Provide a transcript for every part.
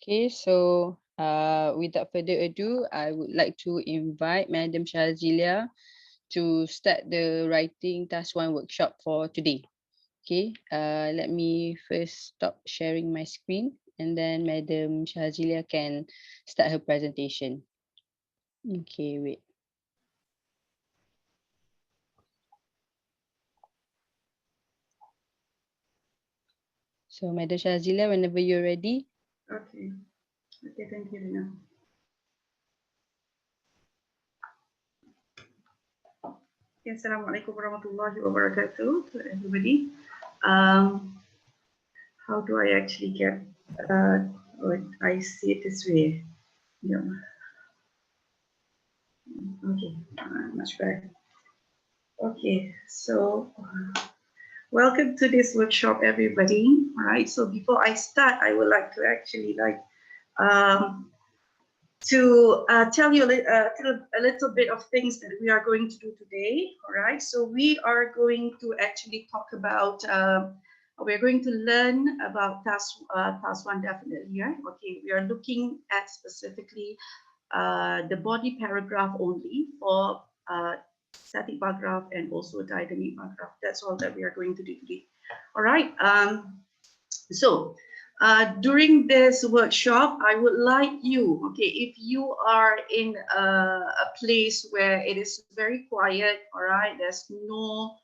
Okay, so without further ado, I would like to invite Madam Syahazilia to start the writing task 1 workshop for today. Okay, let me first stop sharing my screen and then Madam Syahazilia can start her presentation. Okay, wait. So Madam Syahazilia, whenever you're ready. Okay. Okay, thank you, Rina. Okay, Assalamualaikum warahmatullahi wabarakatuh to everybody. How do I actually get, I see it this way. Yeah. Okay, much better. Okay, so welcome to this workshop, everybody. All right, so before I start, I would like to actually tell you a little bit of things that we are going to do today. All right, so we are going to actually talk about, we're going to learn about task 1 definitely, right? Okay, we are looking at specifically the body paragraph only for static bar graph and also dynamic bar graph. That's all that we are going to do today. All right. During this workshop, I would like you, okay, if you are in a place where it is very quiet, all right, there's no,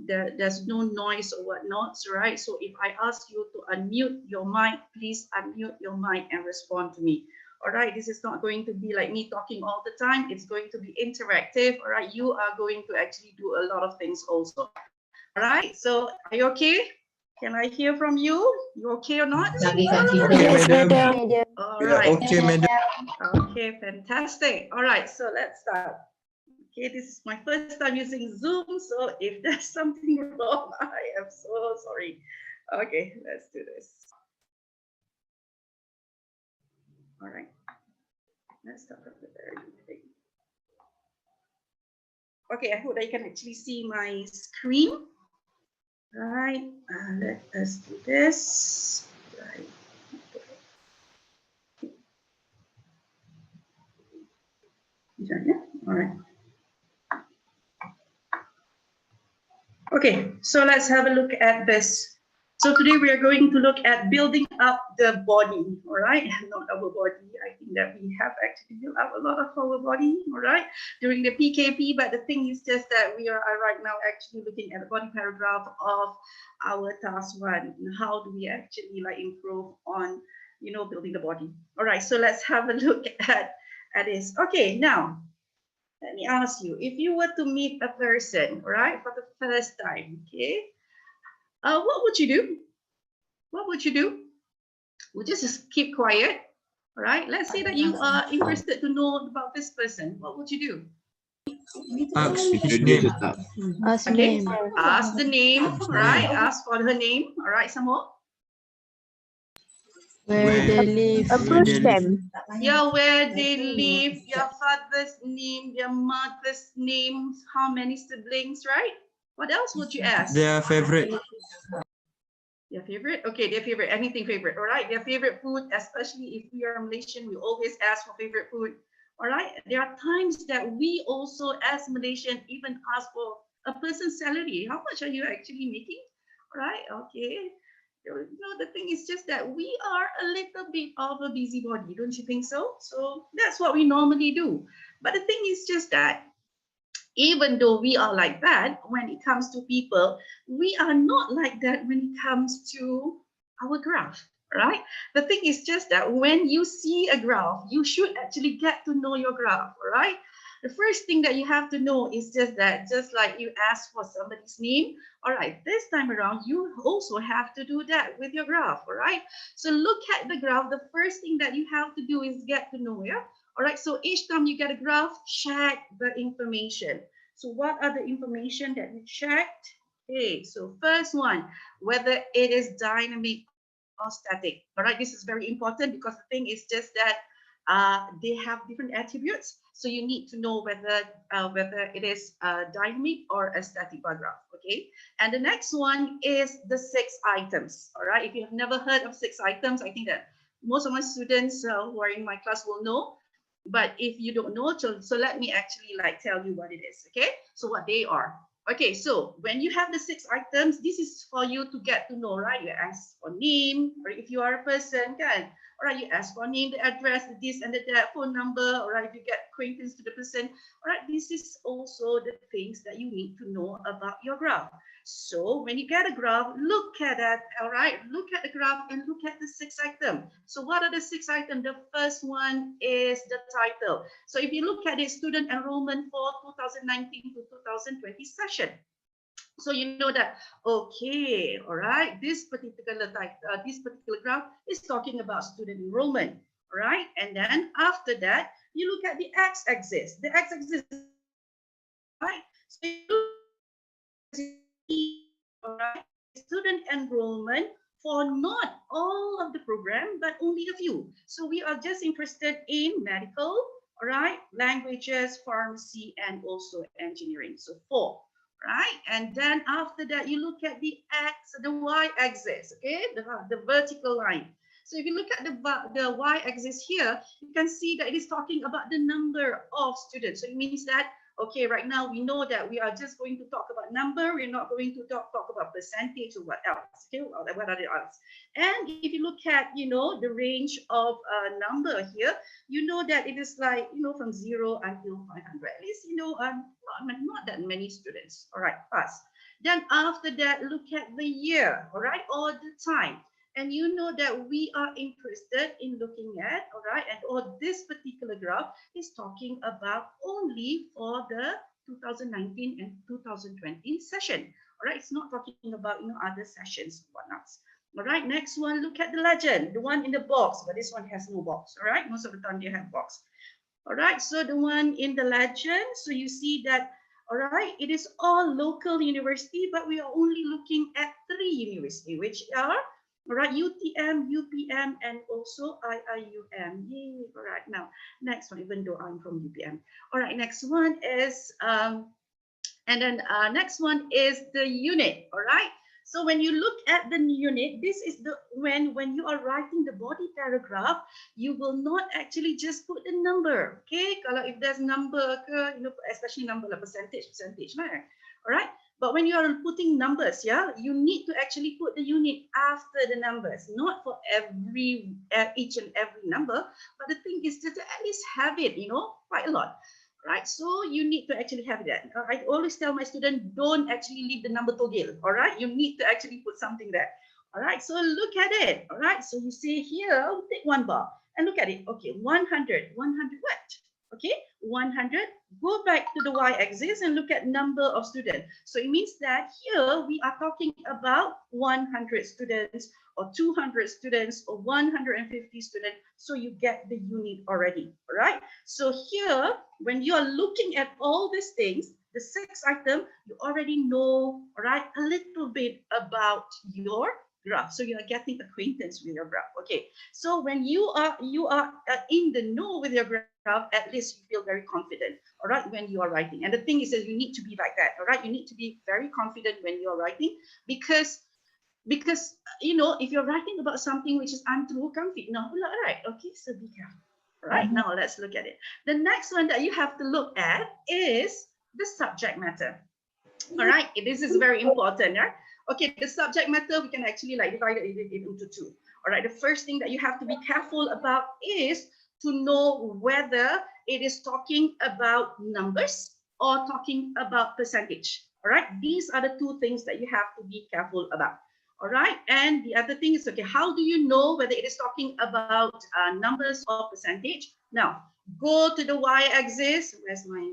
there's no noise or whatnot, right? So if I ask you to unmute your mic, please unmute your mic and respond to me. All right, this is not going to be like me talking all the time. It's going to be interactive. All right, you are going to actually do a lot of things also. All right, so are you okay? Can I hear from you? You okay or not? Yes, madam. All right. Okay, madam. Okay, fantastic. All right, so let's start. Okay, this is my first time using Zoom, so if there's something wrong, I am so sorry. Okay, let's do this. All right, let's start from the very beginning. Okay, I hope that you can actually see my screen. Right, let us do this. Right. Yeah, all right. Okay, so let's have a look at this. So today we are going to look at building up the body, all right? Not our body. I think that we have actually built up a lot of our body, all right, during the PKP. But the thing is just that we are right now actually looking at the body paragraph of our task 1. How do we actually improve on, building the body? All right, so let's have a look at this. Okay, now let me ask you, if you were to meet a person, right, for the first time, okay, what would you do? What would you do? Would you just keep quiet? All right, let's say that you are interested to know about this person. What would you do? Ask the name. Ask Okay, name. ask the name, all right, ask for her name, all right, some more. Where they live. Approach them. Yeah, where they live, their father's name, their mother's names, how many siblings, right? What else would you ask? Their favorite. Their favorite? Okay, their favorite, anything favorite, all right? Their favorite food, especially if we are Malaysian, we always ask for favorite food, all right? There are times that we also, as Malaysian, even ask for a person's salary. How much are you actually making? All right, okay. The thing is just that we are a little bit of a busybody, don't you think so? So that's what we normally do. But the thing is just that even though we are like that when it comes to people, we are not like that when it comes to our graph, right? The thing is just that when you see a graph, you should actually get to know your graph, right? The first thing that you have to know is just that, just like you ask for somebody's name, all right, this time around, you also have to do that with your graph, all right? So look at the graph. The first thing that you have to do is get to know, yeah? All right, so each time you get a graph, check the information. So what are the information that we checked? Okay, so first one, whether it is dynamic or static. All right, this is very important because the thing is just that they have different attributes. So you need to know whether it is dynamic or a static bar graph. Okay, and the next one is the 6 items. All right, if you have never heard of 6 items, I think that most of my students who are in my class will know. But if you don't know, so let me actually like tell you what it is, okay? So what they are. Okay, so when you have the 6 items, this is for you to get to know, right? You ask for name, or if you are a person, kan? All right, you ask for name, the address, the this and the that, phone number, all right, you get acquaintance to the person. All right, this is also the things that you need to know about your graph. So when you get a graph, look at that, all right? Look at the graph and look at the 6 items. So what are the 6 items? The first one is the title. So if you look at it, student enrollment for 2019 to 2020 session. So you know that, okay, all right, this particular graph is talking about student enrollment, all right? And then after that, you look at the x-axis. The x-axis, right? So you look all right, student enrollment for not all of the program, but only a few. So we are just interested in medical, all right, languages, pharmacy, and also engineering. So 4, right? And then after that, you look at the y-axis, okay, the vertical line. So if you look at the y-axis here, you can see that it is talking about the number of students. So it means that, okay, right now we know that we are just going to talk about number. We're not going to talk about percentage or what else. Okay, what are the else? And if you look at, you know, the range of number here, you know that it is like, you know, from 0 until 500. At least, you know, not that many students. All right, pass. Then after that, look at the year. All right, all the time. And you know that we are interested in looking at, all right, and or this particular graph is talking about only for the 2019 and 2020 session. All right, it's not talking about, you know, other sessions, whatnot. All right, next one, look at the legend, the one in the box, but this one has no box. All right, most of the time they have box. All right, so the one in the legend, so you see that, all right, it is all local university, but we are only looking at 3 universities, which are, all right, UTM, UPM, and also IIUM. Yay. All right, now, next one, even though I'm from UPM. All right, next one is, and then next one is the unit, all right? So when you look at the unit, this is the when you are writing the body paragraph, you will not actually just put the number, okay? Kalau if there's number, you know, especially number like percentage, right? All right. But when you are putting numbers, yeah, you need to actually put the unit after the numbers, not for each and every number. But the thing is to at least have it, you know, quite a lot. Right, so you need to actually have that. I always tell my student, don't actually leave the number toggle. All right, you need to actually put something there. All right, so look at it. All right, so you see here, take one bar and look at it. Okay, 100 what? Okay, 100. Go back to the y-axis and look at number of students. So it means that here we are talking about 100 students or 200 students or 150 students. So you get the unit already. All right. So here, when you are looking at all these things, the 6 items, you already know, all right, a little bit about your graph. So you are getting acquaintance with your graph. Okay. So when you are in the know with your graph, at least you feel very confident, all right, when you are writing. And the thing is that you need to be like that, all right? You need to be very confident when you're writing because you know, if you're writing about something which is untrue, comfy, no, all right, okay, so be careful. All right, now let's look at it. The next one that you have to look at is the subject matter. All right, this is very important, right? Okay, the subject matter, we can actually like divide it into 2. All right, the first thing that you have to be careful about is to know whether it is talking about numbers or talking about percentage. All right, these are the 2 things that you have to be careful about. All right, and the other thing is, okay, how do you know whether it is talking about numbers or percentage? Now, go to the y-axis. Where's my,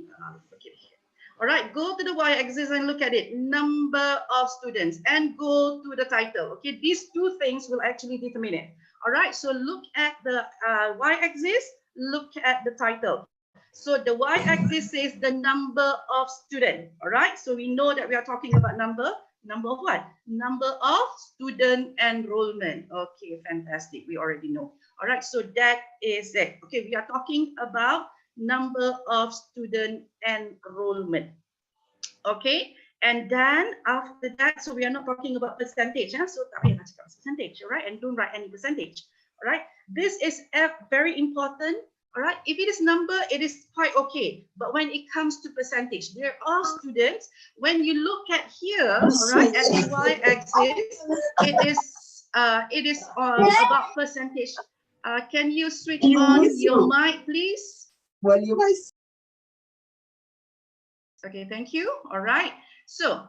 okay, here. All right, go to the y-axis and look at it, number of students, and go to the title. Okay, these 2 things will actually determine it. All right, so look at the y-axis, look at the title. So the y-axis says the number of students. All right, so we know that we are talking about number of what? Number of student enrollment. Okay, fantastic. We already know. All right, so that is it. Okay, we are talking about number of student enrollment. Okay, and then after that, so we are not talking about percentage. So tak payah nak cakap percentage, all right? And don't write any percentage. All right, this is very important. All right, if it is number, it is quite okay. But when it comes to percentage, there are students, when you look at here, all right, at the y-axis, it is about percentage. Can you switch on your mic, please? Okay, thank you. All right. So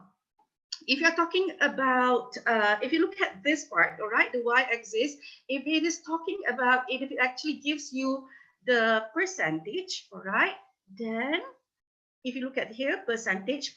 if you're talking about, if you look at this part, all right, the y-axis, if it is talking about, if it actually gives you the percentage, all right, then if you look at here, percentage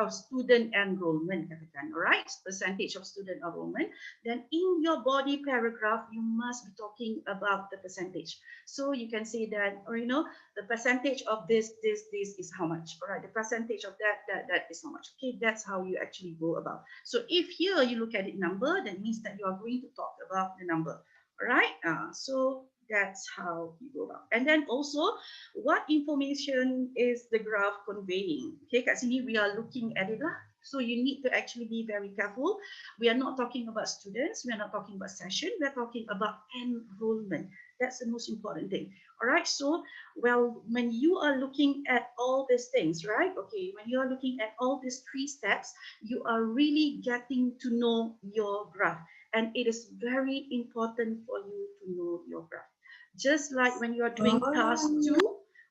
of student enrollment, all right, percentage of student enrollment, then in your body paragraph, you must be talking about the percentage. So you can say that, or you know, the percentage of this is how much, all right, the percentage of that is how much. Okay, that's how you actually go about. So if here you look at it number, that means that you are going to talk about the number, all right. So that's how you go about. And then also, what information is the graph conveying? Okay, kat sini we are looking at it lah. So you need to actually be very careful. We are not talking about students. We are not talking about session. We are talking about enrollment. That's the most important thing. All right. So, well, when you are looking at all these things, right? Okay, when you are looking at all these 3 steps, you are really getting to know your graph. And it is very important for you to know your graph. Just like when you are doing task 2,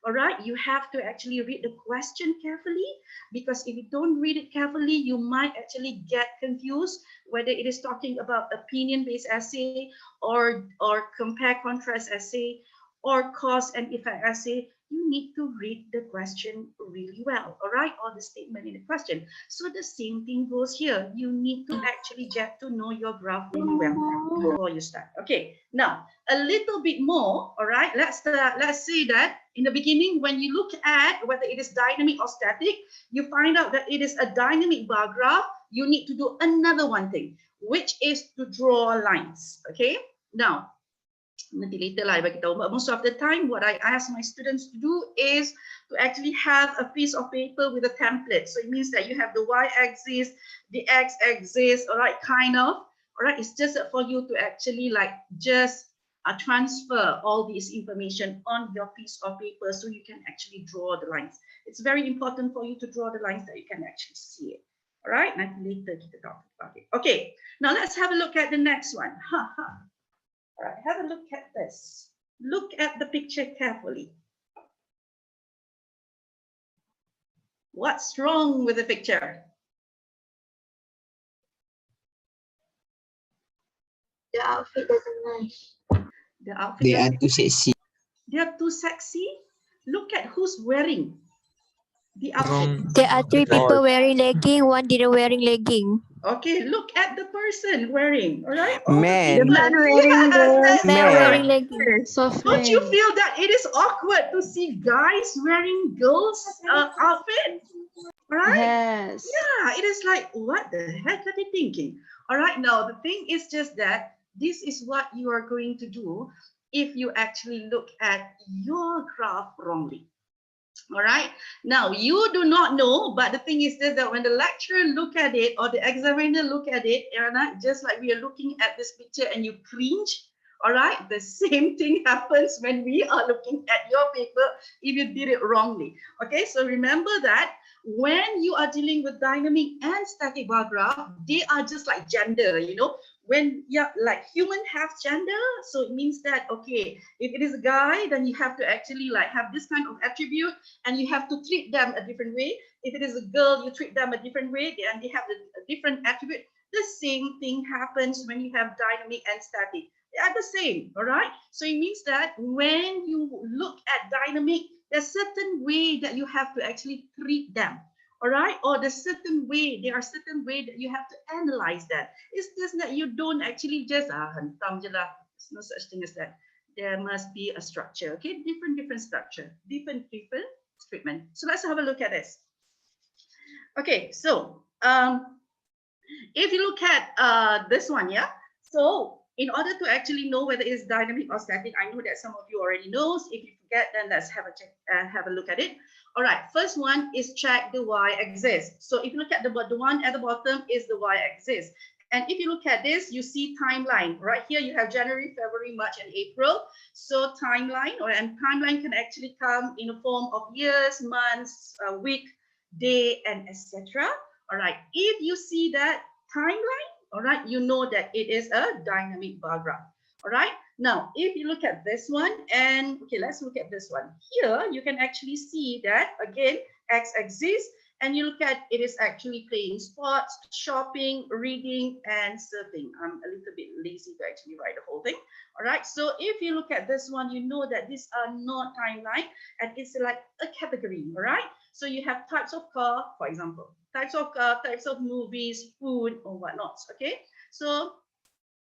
all right, you have to actually read the question carefully, because if you don't read it carefully, you might actually get confused whether it is talking about opinion-based essay or compare contrast essay or cause and effect essay. You need to read the question really well, all right, or the statement in the question. So the same thing goes here. You need to actually get to know your graph really well before you start. Okay, now a little bit more, all right, let's say that in the beginning, when you look at whether it is dynamic or static, you find out that it is a dynamic bar graph. You need to do another one thing, which is to draw lines. Okay, now nanti later lah I bagi tahu, but most of the time what I ask my students to do is to actually have a piece of paper with a template. So it means that you have the y-axis, the x-axis, all right, kind of, all right, it's just for you to actually like just transfer all this information on your piece of paper so you can actually draw the lines. It's very important for you to draw the lines that you can actually see it. All right, nanti later kita talk about it. Okay, now let's have a look at the next one. All right, have a look at this. Look at the picture carefully. What's wrong with the picture? The outfit doesn't match. The outfit. They are too sexy. They are too sexy. Look at who's wearing the outfit. Wrong. There are 3 people wearing legging, 1 didn't wearing legging. Okay, look at the person wearing, all right? Man. The man wearing man wearing Man. legging. Don't you feel that it is awkward to see guys wearing girls' outfit? All right? Yes. Yeah, it is like, what the heck are they thinking? All right, now the thing is just that this is what you are going to do if you actually look at your graph wrongly. All right, now you do not know, but the thing is this, that when the lecturer look at it or the examiner look at it, just like we are looking at this picture and you cringe, all right, the same thing happens when we are looking at your paper if you did it wrongly. Okay, so remember that when you are dealing with dynamic and static bar graph, they are just like gender, you know. When like human have gender, so it means that, okay, if it is a guy, then you have to actually like have this kind of attribute and you have to treat them a different way. If it is a girl, you treat them a different way and they have a different attribute. The same thing happens when you have dynamic and static. They are the same, all right? So it means that when you look at dynamic, there's certain way that you have to actually treat them. All right, or there are certain way that you have to analyze that. It's just that you don't actually just hentam je lah. There's no such thing as that. There must be a structure, okay? Different structure, different treatment. So let's have a look at this. Okay, so if you look at this one, yeah. So in order to actually know whether it's dynamic or static, I know that some of you already knows. If you forget, then let's have a look at it. All right, first one is check the y-axis. So if you look at the one at the bottom is the y-axis. And if you look at this, you see timeline. Right here, you have January, February, March, and April. So timeline, and timeline can actually come in the form of years, months, week, day, and etc. All right. If you see that timeline, all right, you know that it is a dynamic bar graph. All right. Now, if you look at this one, and okay, let's look at this one. Here, you can actually see that again, x-axis, and you look at it is actually playing sports, shopping, reading, and surfing. I'm a little bit lazy to actually write the whole thing. All right. So if you look at this one, you know that these are not timeline, and it's like a category. All right. So you have types of car, for example, types of car, types of movies, food, or whatnot. Okay. So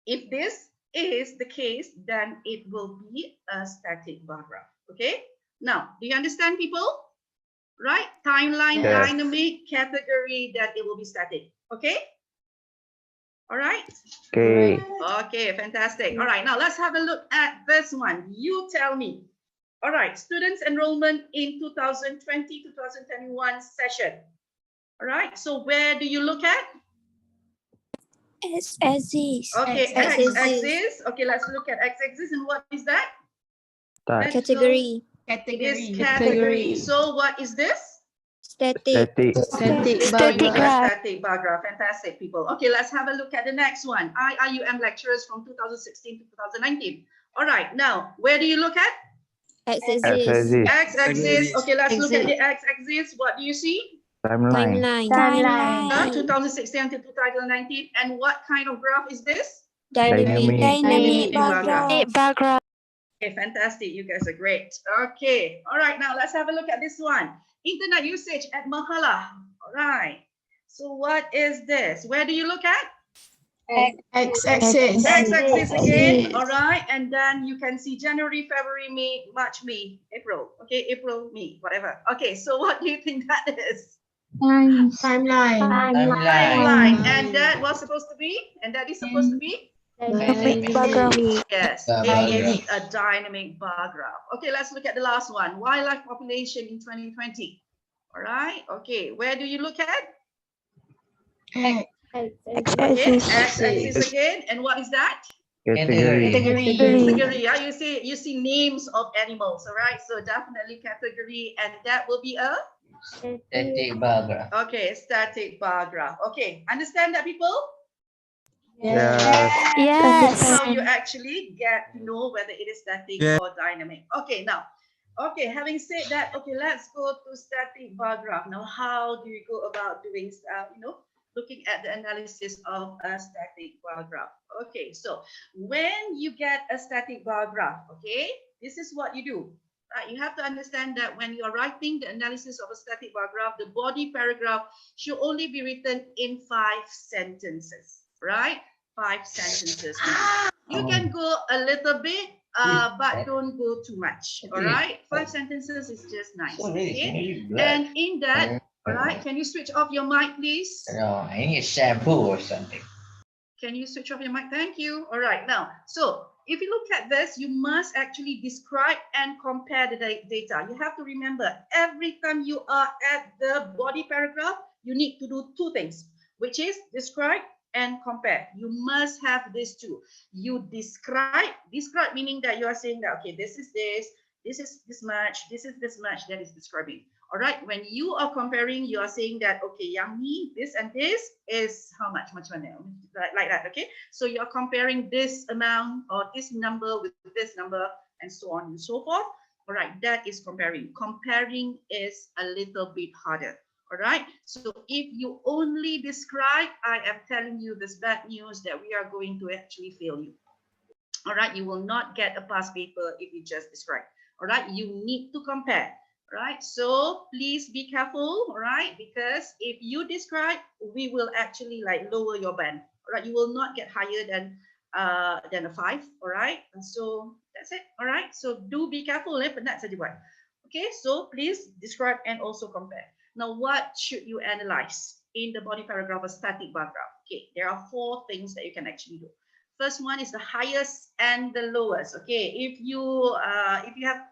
if this is the case, then it will be a static bar graph. Okay. Now, do you understand, people? Right? Timeline, Yes. dynamic, category, that it will be static. Okay. All right. Okay. Okay, fantastic. All right, now let's have a look at this one. You tell me. All right, students enrollment in 2020-2021 session. All right, so where do you look at? X-axis. Okay, X-axis. x-axis. Okay, let's look at x-axis, and what is that? Start. Category. It is category. So what is this? Static. Static. Static bar Static graph. graph. Static bar graph. Fantastic, people. Okay, let's have a look at the next one. IIUM lecturers from 2016 to 2019. All right, now, where do you look at? X-axis. X-axis. X-axis. Okay, let's look at the x-axis. What do you see? Timeline. Timeline. 2016 until 2019. And what kind of graph is this? Dynamic. Dynamic bar graph. bar graph. Okay, fantastic. You guys are great. Okay. All right, now let's have a look at this one. Internet usage at Mahala. All right. So what is this? Where do you look at? X-axis. X-axis again. All right. And then you can see January, February, May, March, May, April. Okay, April, May, whatever. Okay, so what do you think that is? Timeline. And that was supposed to be? And that is supposed to be? Dynamic bar graph. Yes, it is a dynamic bar graph. Okay, let's look at the last one. Wildlife population in 2020. All right. Okay, where do you look at? Okay, X-axis. x-axis again. And what is that? Category. Category. Yeah, you see names of animals. All right. So definitely category, and that will be a Static bar graph. okay, static bar graph. Okay, understand that, people? Yes. Yes. How you actually get to know whether it is static Yeah. or dynamic. Okay, now, okay, having said that, okay, let's go to static bar graph. Now, how do you go about doing, looking at the analysis of a static bar graph? Okay, so when you get a static bar graph, okay, this is what you do. Right, you have to understand that when you are writing the analysis of a static bar graph, the body paragraph should only be written in 5 sentences, right? 5 sentences. You can go a little bit, but don't go too much, all right? 5 sentences is just nice, okay? And in that, all right, can you switch off your mic, please? No, I need shampoo or something. Can you switch off your mic? Thank you. All right, now, so if you look at this, you must actually describe and compare the data. You have to remember, every time you are at the body paragraph, you need to do 2 things, which is describe and compare. You must have these 2. You describe meaning that you are saying that, okay, this is this much, this is this much, that is describing. All right, when you are comparing, you are saying that, okay, yang ni, this and this is how much, like that, okay? So you are comparing this amount or this number with this number and so on and so forth. All right, that is comparing. Comparing is a little bit harder. All right, so if you only describe, I am telling you this bad news that we are going to actually fail you. All right, you will not get a pass paper if you just describe. All right, you need to compare. All right, so please be careful. All right, because if you describe, we will actually like lower your band. All right, you will not get higher than a 5. All right, and so that's it. All right, so do be careful. Penat saja buat. Okay, so please describe and also compare. Now, what should you analyze in the body paragraph of static bar graph? Okay, there are 4 things that you can actually do. First one is the highest and the lowest. Okay, if you have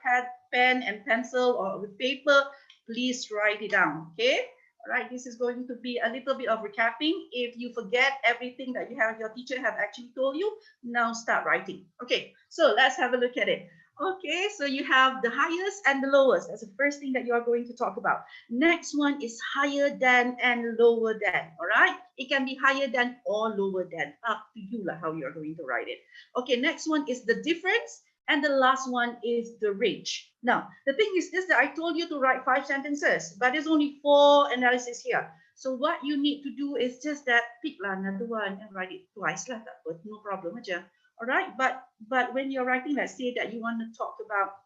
pen and pencil or with paper, please write it down. Okay, All right, this is going to be a little bit of recapping. If you forget everything that your teacher have actually told you, now start writing. Okay, so let's have a look at it. Okay, so you have the highest and the lowest. That's the first thing that you are going to talk about. Next one is higher than and lower than. All right, it can be higher than or lower than. Up to you how you are going to write it. Okay, next one is the difference. And the last one is the range. Now, the thing is this, that I told you to write 5 sentences, but there's only 4 analysis here. So what you need to do is just that, pick another one and write it twice lah, no problem aja. All right, but when you're writing, let's say that you want to talk about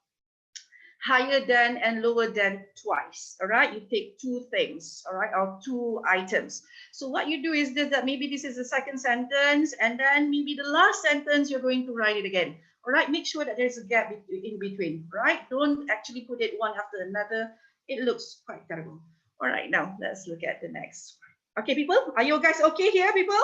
higher than and lower than twice. All right, you take 2 things, all right, or 2 items. So what you do is this, that maybe this is the second sentence, and then maybe the last sentence you're going to write it again. All right, make sure that there's a gap in between, right? Don't actually put it one after another. It looks quite terrible. All right, now let's look at the next one. Okay, people, are you guys okay here, people?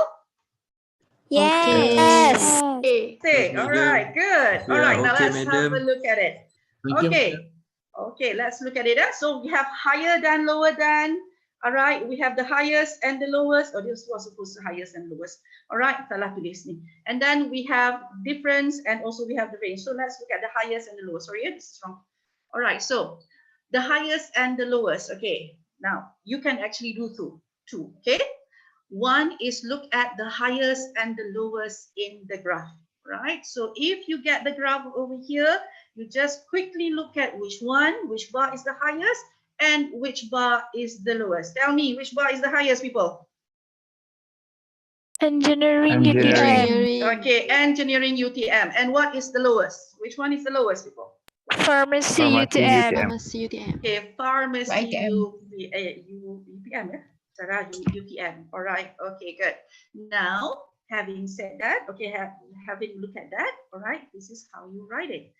Yes. Okay, Yes, all madam. right, good. All Yeah, right, now okay, let's have a madam. look at it. Thank you, Okay, okay, let's look at it. So we have higher than, lower than. All right, we have the highest and the lowest. Oh, this was supposed to highest and lowest. All right, salah tulis ni. And then we have difference, and also we have the range. So let's look at the highest and the lowest. Sorry, this is wrong. All right, so the highest and the lowest. Okay, now you can actually do two. Okay, one is look at the highest and the lowest in the graph. Right, so if you get the graph over here, you just quickly look at which bar is the highest and which bar is the lowest. Tell me, which bar is the highest, people? Engineering Engineering. UTM. Okay, engineering UTM. And what is the lowest? Which one is the lowest, people? Pharmacy Pharmacy UTM. UTM. Okay, pharmacy Right, UPM, yeah? Sarah, UTM. All right, okay, good. Now, having said that, okay, having looked at that, all right, this is how you write it.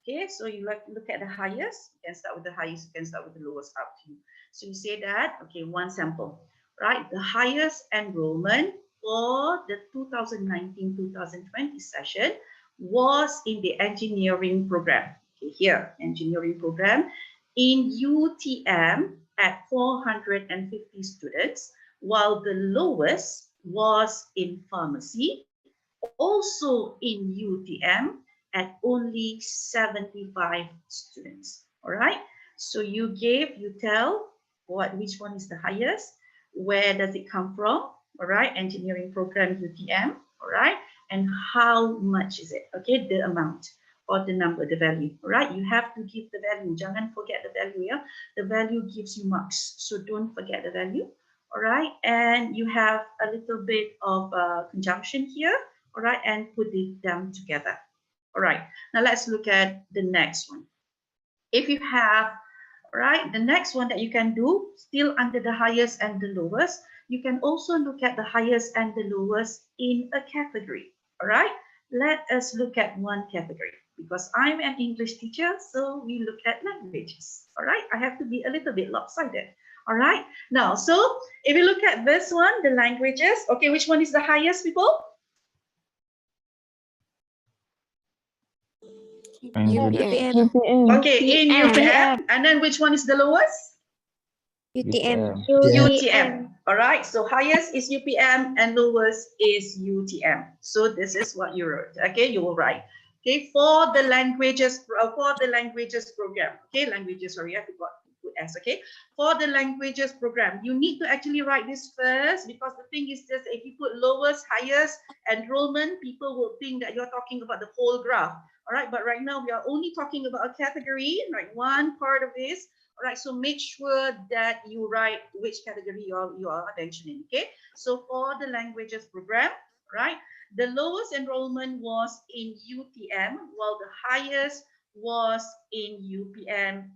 Okay, so you look at the highest, you can start with the highest, you can start with the lowest, up to you. So you say that, okay, one sample, right? The highest enrollment for the 2019-2020 session was in the engineering program. Okay, here, engineering program in UTM at 450 students, while the lowest was in pharmacy, also in UTM at only 75 students. All right, so you tell which one is the highest, where does it come from, all right, engineering program UTM, all right, and how much is it, okay, the amount or the number, the value, all right, you have to give the value, jangan forget the value, yeah, the value gives you marks, so don't forget the value, all right, and you have a little bit of conjunction here, all right, and put them together. All right, now let's look at the next one. If you have, all right, the next one that you can do, still under the highest and the lowest, you can also look at the highest and the lowest in a category. All right, let us look at one category, because I'm an English teacher, so we look at languages. All right, I have to be a little bit lopsided. All right, now, so if you look at this one, the languages, okay, which one is the highest, people? UPM. Okay, in UPM, and then which one is the lowest? UTM. UTM. All right, so highest is UPM and lowest is UTM. So this is what you wrote. Okay, you will write. Okay, for the languages program. Okay, languages. Sorry, I forgot to put S. Okay, for the languages program, you need to actually write this first, because the thing is just if you put lowest, highest enrollment, people will think that you're talking about the whole graph. All right, but right now we are only talking about a category, right? One part of this. All right, so make sure that you write which category you are mentioning. Okay, so for the languages program, right, the lowest enrollment was in UTM, while the highest was in UPM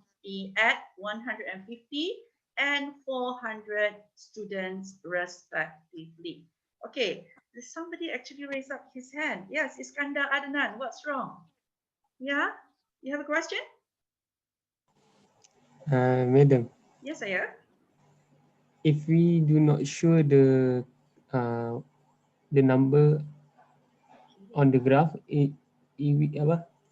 at 150 and 400 students respectively. Okay, did somebody actually raise up his hand? Yes, Iskandar Adnan, what's wrong? Yeah, you have a question? Madam, Yes, Ayah. if we do not show the number on the graph,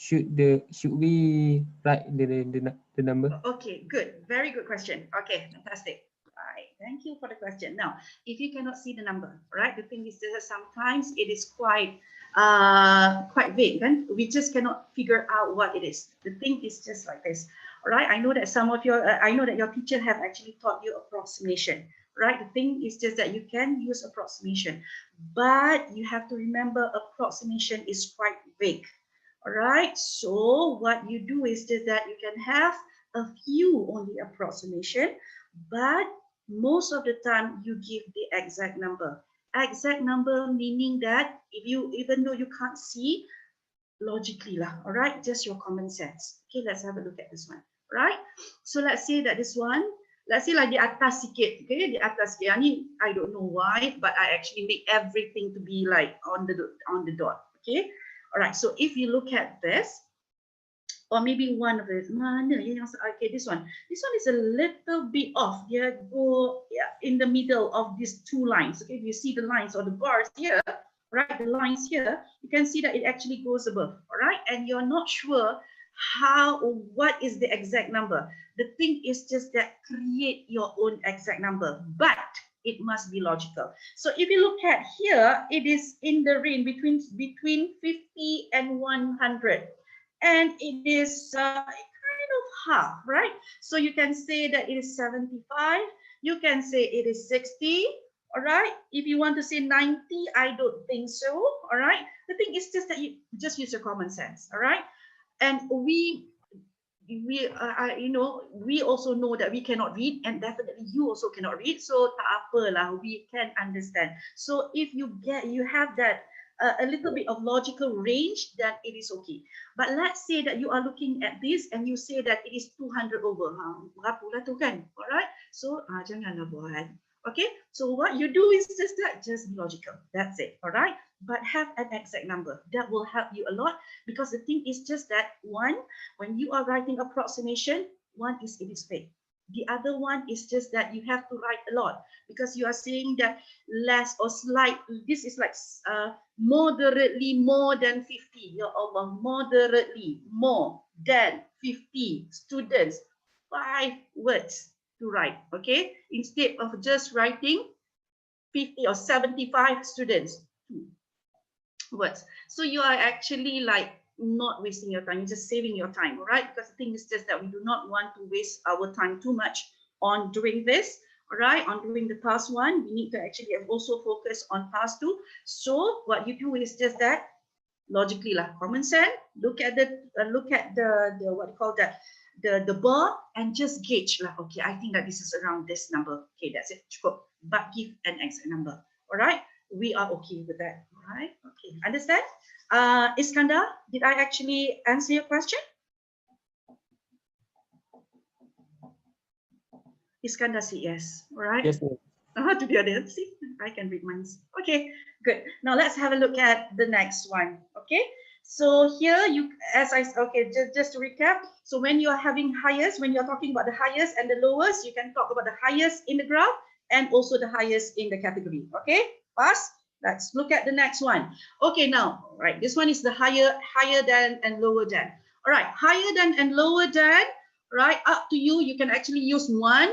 should we write the number? Okay, good. Very good question. Okay, fantastic. Right. Thank you for the question. Now, if you cannot see the number, right? The thing is that sometimes it is quite vague, and we just cannot figure out what it is. The thing is just like this. All right. I know that some of your, I know that your teacher have actually taught you approximation, right? The thing is just that you can use approximation, but you have to remember approximation is quite vague. All right. So what you do is just that you can have a few only approximation, but most of the time you give the exact number. Exact number meaning that if you, even though you can't see, logically lah, all right, just your common sense. Okay, let's have a look at this one, right? So let's say that this one, let's say like di atas sikit, okay, di atas sikit. Yang ni I don't know why, but I actually make everything to be like on the dot, okay? All right, so if you look at this, or maybe one of it, mana yang, okay, this one is a little bit off. Dia go in the middle of these two lines. Okay, if you see the lines or the bars here, right, the lines here, you can see that it actually goes above. All right, and you're not sure how or what is the exact number. The thing is just that create your own exact number, but it must be logical. So if you look at here, it is in the range between 50 and 100. And it is kind of half, right? So you can say that it is 75. You can say it is 60. All right. If you want to say 90, I don't think so. All right. The thing is just that you just use your common sense. All right. And we also know that we cannot read, and definitely you also cannot read. So tak apalah, we can understand. So if you have that a little bit of logical range, then it is okay. But let's say that you are looking at this and you say that it is 200 over. Berapa lah tu kan? Alright. So janganlah buat. Okay. So what you do is just be logical. That's it. Alright. But have an exact number. That will help you a lot, because the thing is just that one, when you are writing approximation, one is it is fake. The other one is just that you have to write a lot, because you are saying that less or slight. This is like moderately more than 50. Ya Allah, moderately more than 50 students. 5 words to write, okay? Instead of just writing 50 or 75 students, 2 words. So you are actually like not wasting your time, you're just saving your time, all right? Because the thing is just that we do not want to waste our time too much on doing this, all right? On doing the task 1, we need to actually also focus on task 2. So what you do is just that logically lah, common sense, look at the what you call that, the bar, and just gauge lah. Okay, I think that this is around this number. Okay, that's it. Cukup. But give an exact number. All right, we are okay with that. All right. Okay, understand? Iskandar, did I actually answer your question? Iskandar said yes. All right. Yes, ma'am. To the other, see, I can read minds. Okay, good. Now let's have a look at the next one. Okay, so here just to recap. So when you are having highest, when you're talking about the highest and the lowest, you can talk about the highest in the graph and also the highest in the category. Okay, pass. Let's look at the next one. Okay, now, right, this one is the higher than and lower than. All right, higher than and lower than, right, up to you. You can actually use one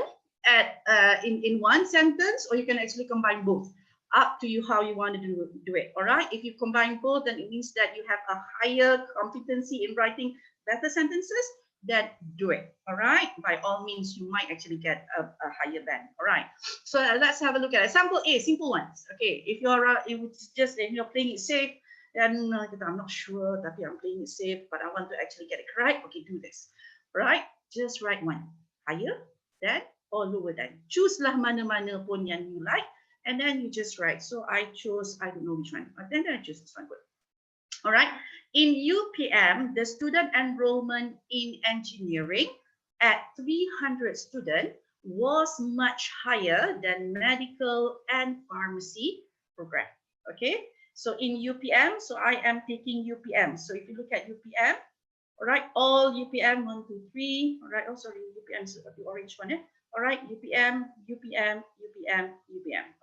in one sentence, or you can actually combine both. Up to you how you want to do it. All right, if you combine both, then it means that you have a higher competency in writing better sentences. Then do it. All right, by all means, you might actually get a higher band. All right, so let's have a look at it. Example A, simple ones. Okay, if you're playing it safe, then I'm not sure, tapi I'm playing it safe, but I want to actually get it correct. Okay, do this. All right, just write one, higher than or lower than. Choose lah mana-mana pun yang you like, and then you just write. So I chose, I don't know which one, but then I choose this one. Good. All right. In UPM, the student enrollment in engineering at 300 students was much higher than medical and pharmacy program. Okay. So in UPM, so I am taking UPM. So if you look at UPM, all right, all UPM 1, 2, 3. All right. Oh, sorry, UPM is the orange one. All right, UPM.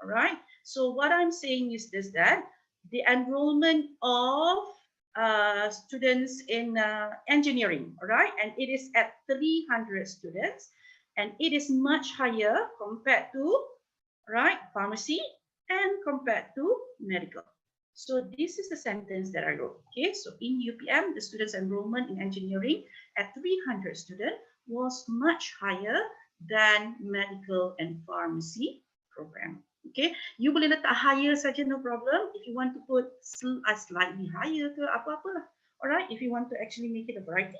All right. So what I'm saying is this, that the enrollment of students in engineering, all right, and it is at 300 students, and it is much higher compared to right? Pharmacy and compared to medical. So this is the sentence that I wrote. Okay, so in UPM, the students' enrollment in engineering at 300 students was much higher than medical and pharmacy program. Okay, you boleh letak higher saja, no problem. If you want to put slightly higher ke apa-apa lah. Alright, if you want to actually make it a variety,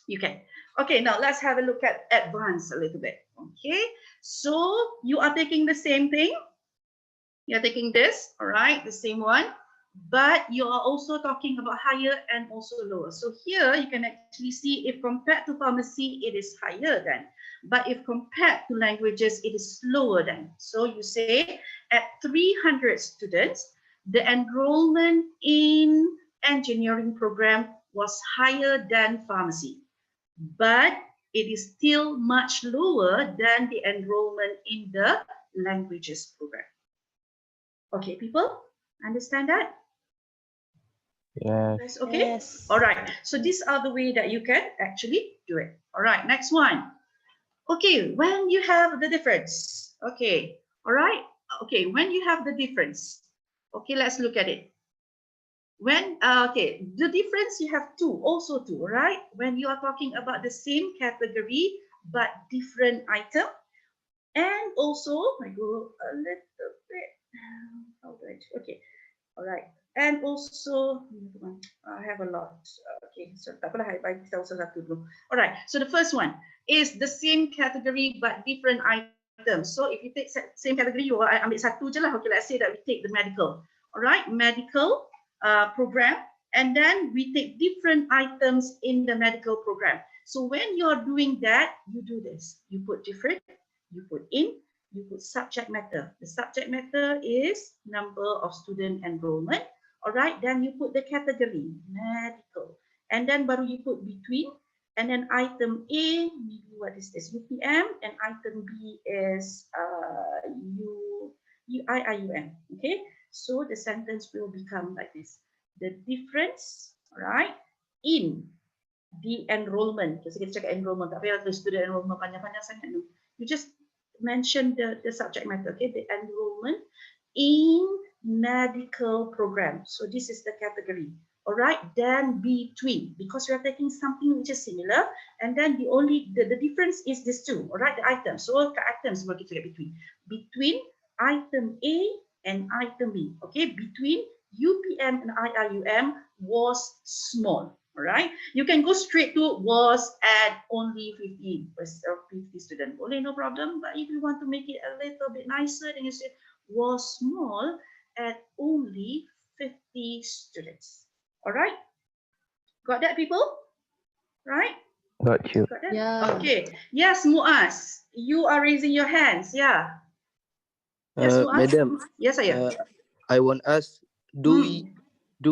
you can. Okay, now let's have a look at advanced a little bit. Okay, so you are taking the same thing. You're taking this, all right, the same one, but you are also talking about higher and also lower. So here you can actually see if compared to pharmacy, it is higher than, but if compared to languages, it is lower than. So you say at 300 students, the enrollment in engineering program was higher than pharmacy, but it is still much lower than the enrollment in the languages program. Okay, people, understand that? Yes. Yes, okay? Yes. All right, so these are the way that you can actually do it. All right, next one. Okay, when you have the difference. Okay, all right. Okay, when you have the difference. Okay, let's look at it. When, okay, the difference you have also two, right? When you are talking about the same category, but different item. And also, I go a little bit, how do I, okay, all right. And also, I have a lot. Okay, so tak apalah, I tell satu dulu. All right, so the first one is the same category but different items. So if you take same category, you ambil satu je lah. Okay, let's say that we take the medical. All right, medical program, and then we take different items in the medical program. So when you're doing that, you do this. You put different, you put in, you put subject matter. The subject matter is number of student enrollment. All right, then you put the category, medical. And then baru you put between, and then item A, maybe what is this, UPM, and item B is IIUM. Okay, so the sentence will become like this. The difference, right, in the enrollment. Kasi kita cakap enrollment, tak payah the student enrollment panjang-panjang sangat. No. You just mention the subject matter, okay, the enrollment in medical program. So this is the category. All right, then between, because we are taking something which is similar, and then the difference is this two. All right, the items. So the items will kita between item A and item B. Okay, between UPM and IIUM was small. All right, you can go straight to was at only 50 students. Only no problem. But if you want to make it a little bit nicer, then you say was small at only 50 students. All right, got that, people? Right? Got you. Got that? Yeah. Okay. Yes, Muaz, you are raising your hands. Yeah. Yes, Muaz. Madam, Yes, I am. I want to ask, do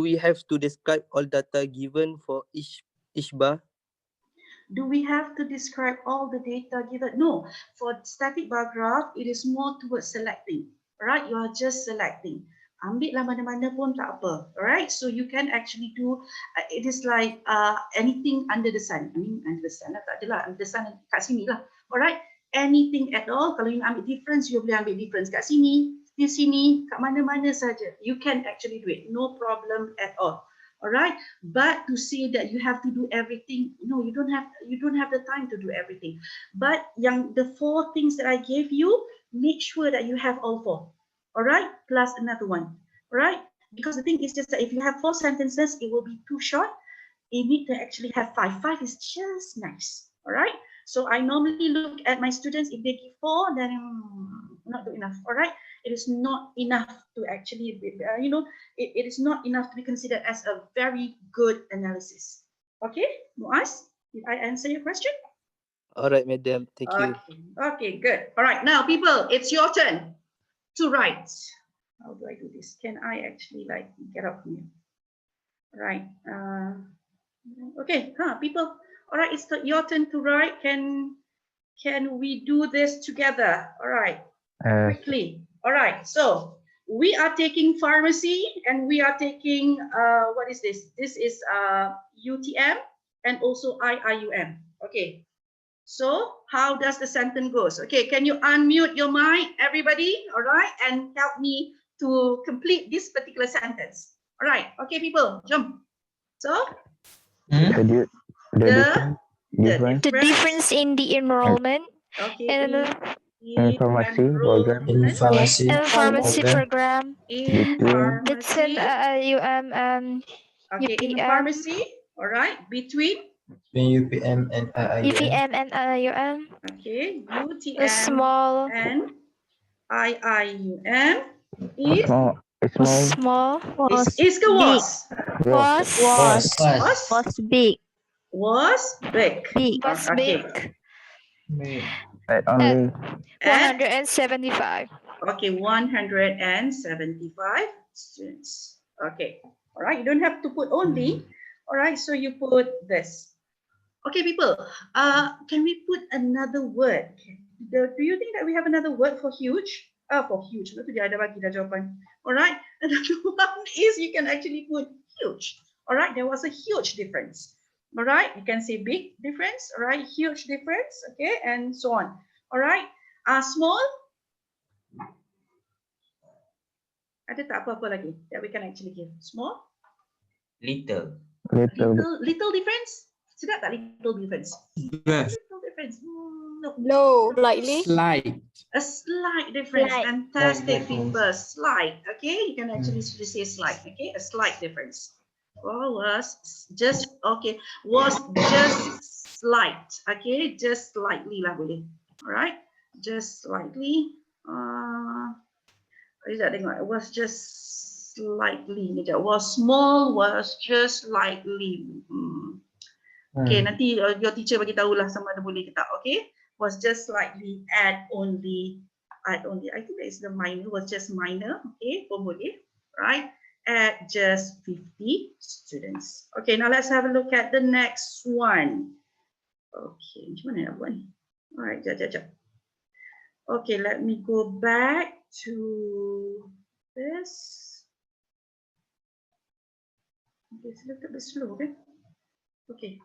we have to describe all data given for each bar? Do we have to describe all the data given? No, for static bar graph, it is more towards selecting, right? You are just selecting. Ambil lah mana-mana pun tak apa, alright? So you can actually do, it is like anything under the sun. I mean, under the sun lah, tak adalah, under the sun kat sini lah, alright? Anything at all, kalau you ambil difference, you boleh ambil difference kat sini, di sini, kat mana-mana saja. You can actually do it, no problem at all. All right, but to say that you have to do everything, no, you don't have the time to do everything. But the 4 things that I gave you, make sure that you have all 4. All right, plus another one. All right, because the thing is just that if you have 4 sentences, it will be too short. You need to actually have 5. 5 is just nice. All right, so I normally look at my students. If they give 4, then not good enough. All right, it is not enough to actually, it is not enough to be considered as a very good analysis. Okay, Muaz, did I answer your question? All right, madam. Thank you. Okay, good. All right, now people, it's your turn to write. How do I do this? Can I actually like get up from here? All right. Okay, people. All right, it's your turn to write. Can we do this together? All right, quickly. All right, so we are taking pharmacy and we are taking, what is this? This is UTM and also IIUM. Okay, So how does the sentence goes? Okay, can you unmute your mic, everybody? All right, and help me to complete this particular sentence. All right, okay, people, jump. So The the difference The difference in the enrollment okay and in pharmacy program In pharmacy pharmacy program. program in between between pharmacy. IIUM and Okay, in UPM, pharmacy. All right, between. Between UPM and IIUM. UPM and IIUM, Okay, a UTM small and IIUM is small is ke was was Was big, was big. was Okay, big at at only at 175. okay 175 students. Okay, all right. You don't have to put only. All right, so you put this. Okay, people. Can we put another word? Do you think that we have another word for huge? For huge. Itu dia ada bagi dah jawapan. All right. Another one is you can actually put huge. All right. There was a huge difference. All right. You can say big difference. All right. Huge difference. Okay, and so on. All right. Small. Ada tak apa-apa lagi that we can actually give? Small. Little. Little difference. Sedap tak little difference? Yes. Little difference. No. Low, slightly. Slight. A slight difference. Slight. Fantastic, Slight people. difference. Slight. Okay, you can actually say slight. Okay, a slight difference. Well, was just slight. Okay, just slightly lah boleh. Alright, just slightly. Sekejap tengok. It was just slightly. Sekejap. Was small. Was just slightly. Okay, nanti your teacher bagi tahulah sama ada boleh ke tak. Okay, was just slightly, add only. I think that is the minor, was just minor. Okay, pun boleh. Right, at just 50 students. Okay, now let's have a look at the next one. Okay, macam mana nak buat ni? Alright, jap. Okay, let me go back to this. Okay, it's a little bit slow, okay? Okay.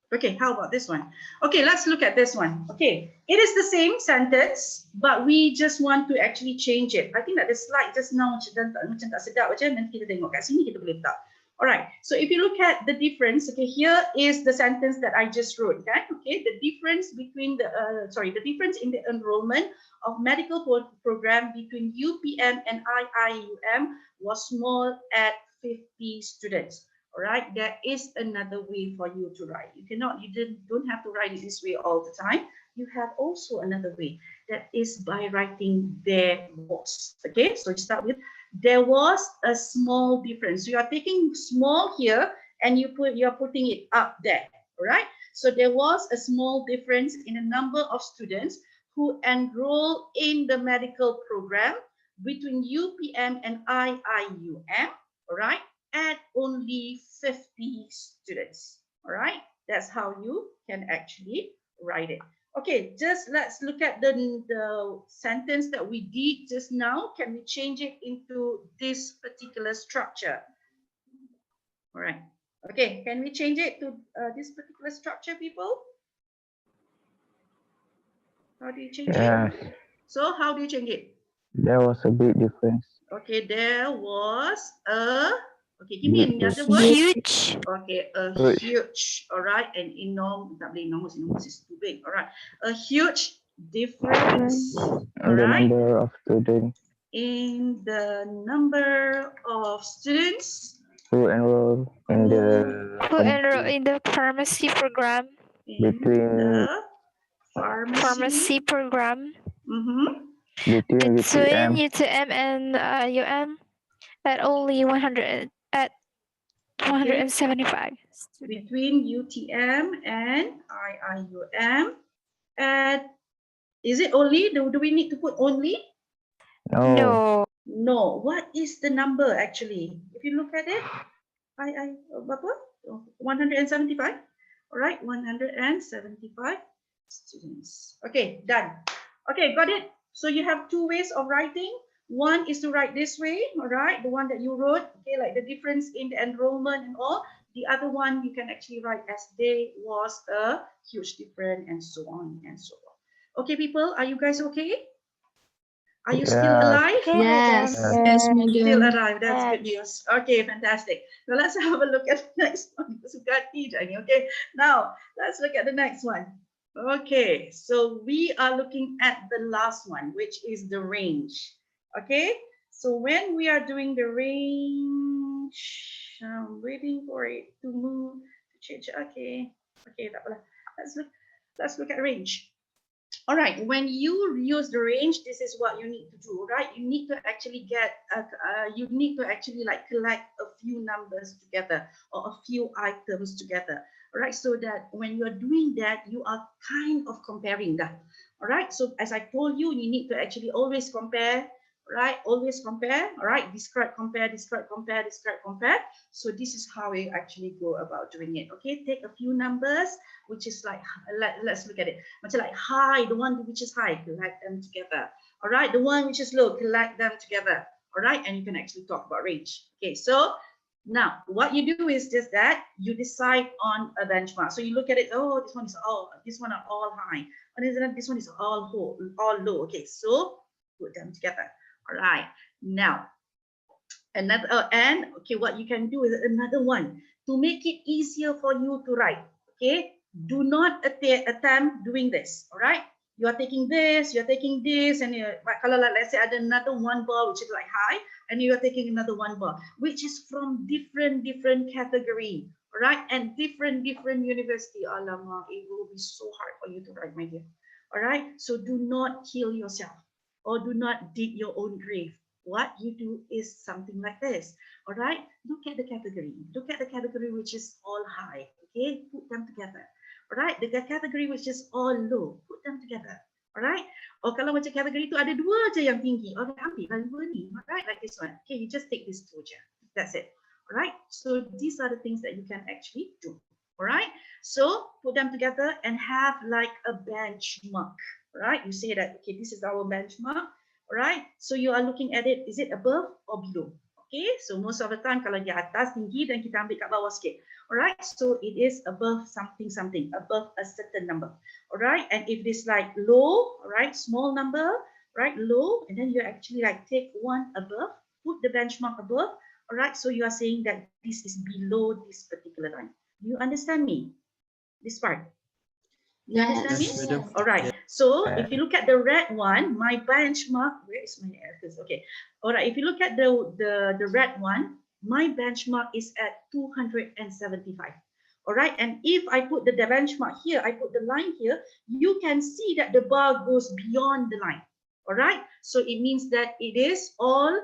Okay, how about this one? Okay, let's look at this one. Okay, it is the same sentence, but we just want to actually change it. I think that the slide just now macam tak sedap macam, nanti kita tengok kat sini kita boleh letak. Alright, so if you look at the difference, okay, here is the sentence that I just wrote. Okay, the difference between the the difference in the enrollment of medical program between UPM and IIUM was small at 50 students. All right, there is another way for you to write. You don't have to write it this way all the time. You have also another way, that is by writing there was. Okay, so you start with there was a small difference. So you are taking small here and you are putting it up there. All right, so there was a small difference in the number of students who enroll in the medical program between UPM and IIUM. All right, at only 50 students. All right, that's how you can actually write it. Okay, just let's look at the sentence that we did just now. Can we change it into this particular structure? All right. Okay, can we change it to this particular structure, people? How do you change it? So how do you change it? There was a big difference. Okay, there was a. Okay, give me another word. Huge. Okay, a huge. All right, and enormous. Tak boleh enormous. Enormous is too big. All right, a huge difference. All The right, number of students in the number of students who enroll in Who enroll in the pharmacy program? in Between- the Pharmacy program between between UTM UTM and UM at only 175. between UTM and IIUM. And is it only? Do we need to put only? No. No. What is the number actually? If you look at it, berapa? 175. All right, 175 students. Okay, done. Okay, got it. So you have two ways of writing. One is to write this way, all right, the one that you wrote, okay, like the difference in the enrollment and all. The other one you can actually write as there was a huge difference, and so on and so on. Okay, people, are you guys okay? Are you still Yes. alive? Yes. Yes, Still madam. alive. That's good news. Okay, fantastic. Now let's have a look at the next one. Okay, now let's look at the next one. Okay, so we are looking at the last one, which is the range. Okay, so when we are doing the range, I'm waiting for it to move, to change. Okay, tak apalah. Let's look at range. All right, when you use the range, this is what you need to do, right? You need to actually like collect a few numbers together or a few items together, all right? So that when you're doing that, you are kind of comparing that, all right? So as I told you, you need to actually always compare, right? Always compare, all right? Describe, compare, describe, compare, describe, compare. So this is how we actually go about doing it, okay? Take a few numbers, which is like, let's look at it. Macam like high, the one which is high, collect them together. All right, the one which is low, collect them together. All right, and you can actually talk about range. Okay, so now what you do is just that you decide on a benchmark. So you look at it, oh, this one are all high, and this one is all low. Okay, so put them together. All right, now another and okay, what you can do is another one to make it easier for you to write. Okay, do not attempt doing this. All right, you are taking this, and kalau let's say ada another one bar which is like high, and you are taking another one bar which is from different category. All right, and different university. Alamak, it will be so hard for you to write, my dear. All right, so do not kill yourself or do not dig your own grave. What you do is something like this. All right, look at the category. Look at the category which is all high. Okay, put them together. All right, the category which is all low, put them together. All right. Oh, kalau macam category tu ada dua je yang tinggi, okay, ambil dua ni. All right, like this one. Okay, you just take this two je. That's it. All right. So these are the things that you can actually do. All right. So put them together and have like a benchmark. All right. You say that, okay, this is our benchmark. All right, so you are looking at it, is it above or below? Okay, so most of the time kalau di atas tinggi dan kita ambil kat bawah sikit. All right, so it is above something, above a certain number. All right, and if it is like low, all right, small number, right, low, and then you actually like take one above, put the benchmark above. All right, so you are saying that this is below this particular line. You understand me? This part. You understand me? All right. So if you look at the red one, my benchmark, where is my arrows? Okay. All right. If you look at the red one, my benchmark is at 275. All right. And if I put the benchmark here, I put the line here, you can see that the bar goes beyond the line. All right. So it means that it is all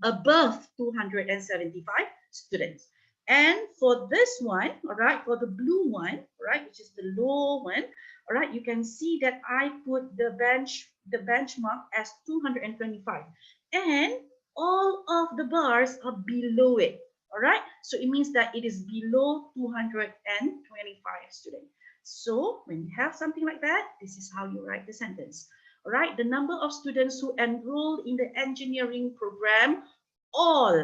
above 275 students. And for this one, all right, for the blue one, right, which is the low one, all right, you can see that I put the benchmark as 225, and all of the bars are below it. All right, so it means that it is below 225 students. So when you have something like that, this is how you write the sentence. All right, the number of students who enrolled in the engineering program, all,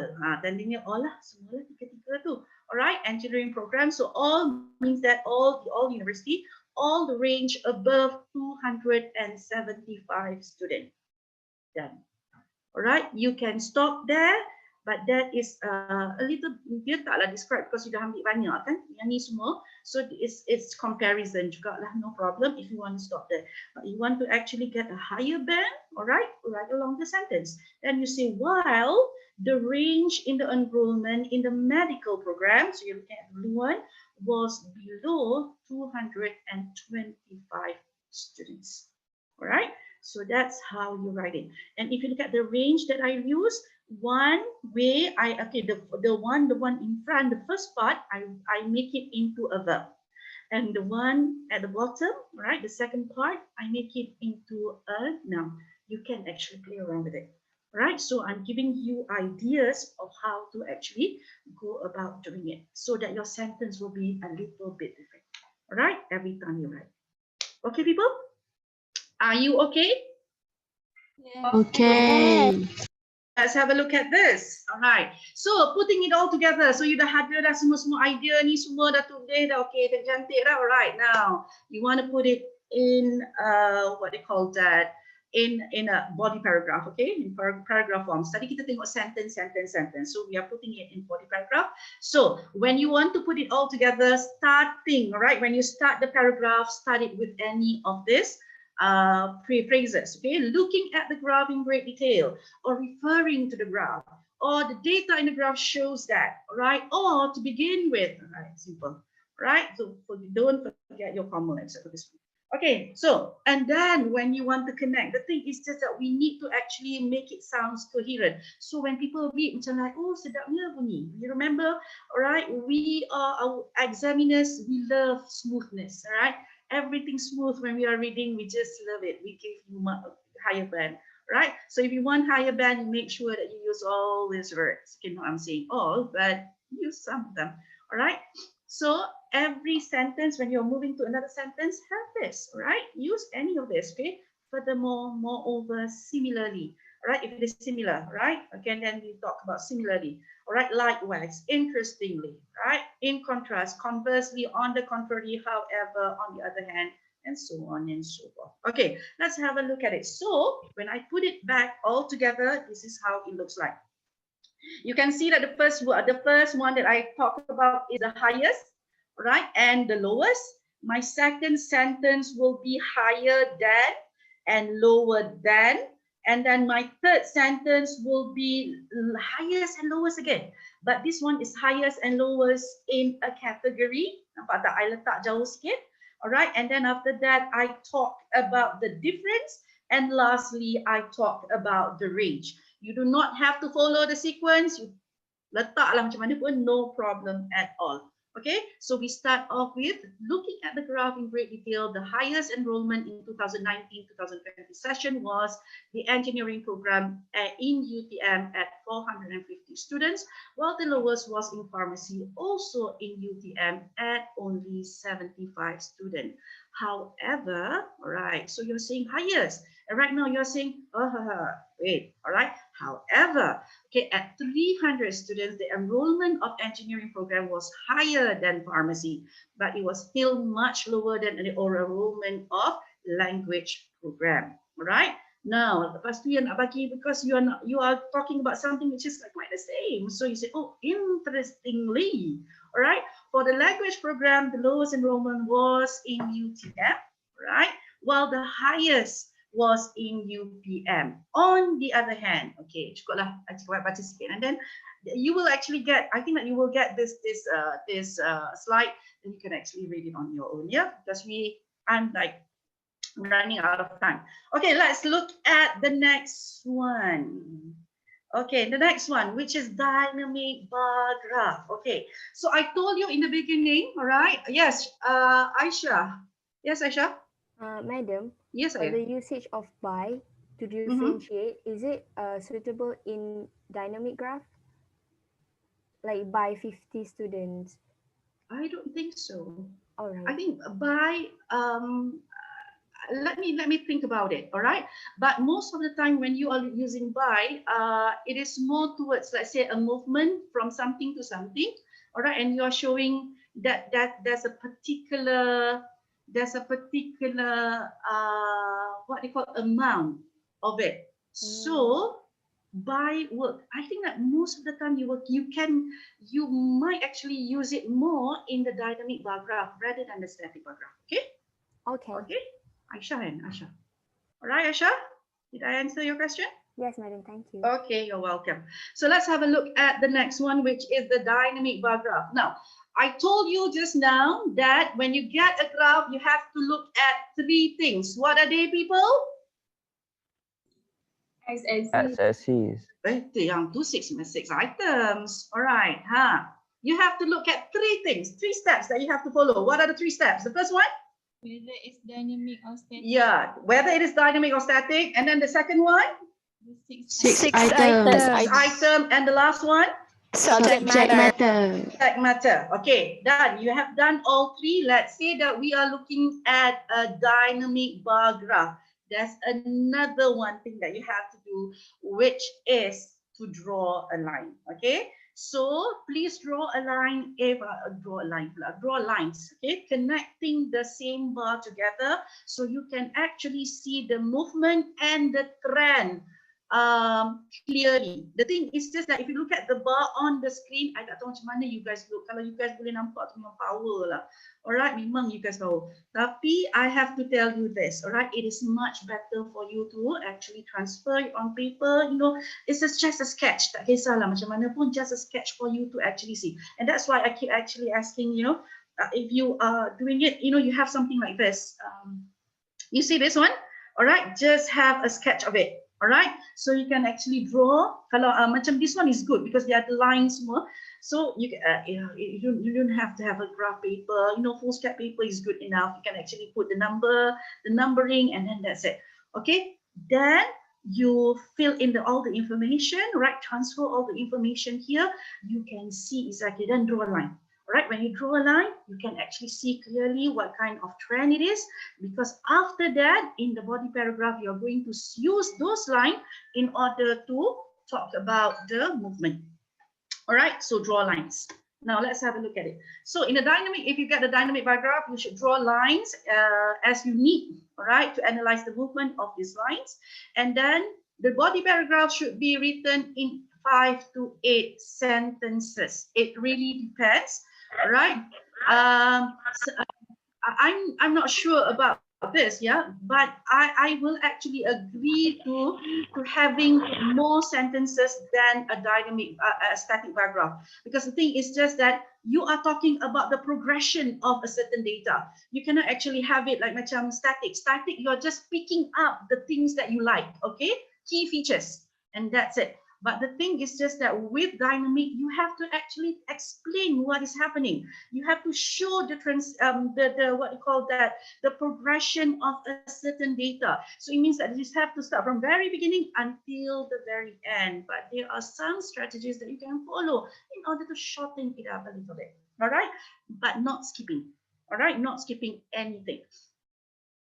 tandanya all lah, semua lah tiga tu. All right, engineering program. So all means that all university, all the range above 275 students. Done. All right, you can stop there, but that is a little, dia taklah describe because you dah ambil banyak kan, yang ni semua. So it's comparison juga lah, no problem if you want to stop there. But you want to actually get a higher band, all right, right along the sentence. Then you say, while the range in the enrollment in the medical program, so you're looking at the blue one, was below 225 students. All right, so that's how you write it. And if you look at the range that I use, one way the one in front, the first part, I make it into a verb, and the one at the bottom, right, the second part, I make it into a noun. You can actually play around with it. Right, so I'm giving you ideas of how to actually go about doing it so that your sentence will be a little bit different. All right, every time you write. Okay, people, are you okay? Okay. let's have a look at this. All right. So putting it all together. So you dah ada dah semua idea ni semua dah tulis dah. Okay, dah cantik dah. All right. Now you want to put it in what they call that, in a body paragraph. Okay, in paragraph form. Tadi kita tengok sentence. So we are putting it in body paragraph. So when you want to put it all together, starting, all right, when you start the paragraph, start it with any of this phrases. Okay, looking at the graph in great detail, or referring to the graph, or the data in the graph shows that, right? Or to begin with, right? Simple, right? So don't forget your comma except for this one. Okay, so and then when you want to connect, the thing is just that we need to actually make it sounds coherent. So when people read, macam like, oh sedapnya bunyi. You remember, all right? We are our examiners. We love smoothness, all right? Everything smooth when we are reading, we just love it. We give you higher band, right? So if you want higher band, you make sure that you use all these words. Okay, no, I'm saying all, but use some of them, all right? So every sentence, when you're moving to another sentence, have this, all right? Use any of this, okay? Furthermore, moreover, similarly, all right? If it is similar, right? Okay, and then we talk about similarly. All right, likewise, interestingly, right? In contrast, conversely, on the contrary, however, on the other hand, and so on and so forth. Okay, let's have a look at it. So when I put it back all together, this is how it looks like. You can see that the first one that I talked about is the highest, right? And the lowest. My second sentence will be higher than and lower than. And then my third sentence will be highest and lowest again. But this one is highest and lowest in a category. Nampak tak? I letak jauh sikit. All right. And then after that, I talk about the difference. And lastly, I talk about the range. You do not have to follow the sequence. You letaklah macam mana pun, no problem at all. Okay, so we start off with looking at the graph in great detail. The highest enrollment in 2019-2020 session was the engineering program in UTM at 450 students, while the lowest was in pharmacy, also in UTM at only 75 students. However, all right, so you're saying highest, and right now you're saying, wait, all right. However, okay, at 300 students, the enrollment of engineering program was higher than pharmacy, but it was still much lower than the enrollment of language program. All right. Now, lepas tu yang nak bagi, because you are talking about something which is quite the same. So you say, oh, interestingly, all right. For the language program, the lowest enrollment was in UTM, right? While the highest was in UPM. On the other hand, okay, cukuplah baca sikit, and then you will actually get, I think that you will get this slide, and you can actually read it on your own, yeah, because I'm like running out of time. Okay, let's look at the next one. Okay, the next one, which is dynamic bar graph. Okay, so I told you in the beginning, all right? Yes, Aisha. Yes, Aisha. Madam, yes, the usage of by to differentiate, is it suitable in dynamic graph? Like by 50 students? I don't think so. All right. I think by, let me think about it, all right? But most of the time when you are using by, it is more towards, let's say, a movement from something to something, all right? And you are showing that there's a particular what they call amount of it. So by work, I think that most of the time you might actually use it more in the dynamic bar graph rather than the static bar graph. Okay, Aisha and Asha. All right, Asha, did I answer your question? Yes, madam, thank you. Okay, you're welcome. So let's have a look at the next one, which is the dynamic bar graph. Now, I told you just now that when you get a graph, you have to look at 3 things. What are they, people? Axes. Yang tu 6 items. All right. You have to look at 3 things, 3 steps that you have to follow. What are the 3 steps? The first one? Whether it's dynamic or static. Yeah, whether it is dynamic or static. And then the second one? The 6 items. Item. And the last one? Subject matter. Subject matter. Okay, done. You have done all 3. Let's say that we are looking at a dynamic bar graph. There's another one thing that you have to do, which is to draw a line. Okay, so please draw a line, draw lines, okay, connecting the same bar together so you can actually see the movement and the trend clearly. The thing is just that if you look at the bar on the screen, I tak tahu macam mana you guys look. Kalau you guys boleh nampak tu memang power lah. Alright, memang you guys tahu. Tapi I have to tell you this, alright, it is much better for you to actually transfer it on paper. You know, it's just a sketch. Tak kisahlah macam mana pun, just a sketch for you to actually see. And that's why I keep actually asking, you know, if you are doing it, you know, you have something like this. You see this one? Alright, just have a sketch of it. Alright, so you can actually draw. Kalau macam this one is good because there are the lines more. So you you don't have to have a graph paper. You know, foolscap paper is good enough. You can actually put the number, the numbering, and then that's it. Okay, then you fill in all the information, right? Transfer all the information here. You can see exactly. Then draw a line. Right, when you draw a line, you can actually see clearly what kind of trend it is, because after that, in the body paragraph, you're going to use those lines in order to talk about the movement. All right, so draw lines. Now let's have a look at it. So in a dynamic, if you get the dynamic bar graph, you should draw lines as you need, all right, to analyze the movement of these lines. And then the body paragraph should be written in 5 to 8 sentences. It really depends. All right. So, I'm not sure about this, yeah, but I will actually agree to having more sentences than a dynamic, a static paragraph, because the thing is just that you are talking about the progression of a certain data. You cannot actually have it like macam static. Static, you're just picking up the things that you like, okay, key features, and that's it. But the thing is just that with dynamic, you have to actually explain what is happening. You have to show the what you call that, the progression of a certain data. So it means that you have to start from very beginning until the very end. But there are some strategies that you can follow in order to shorten it up a little bit. All right, but not skipping. All right, not skipping anything.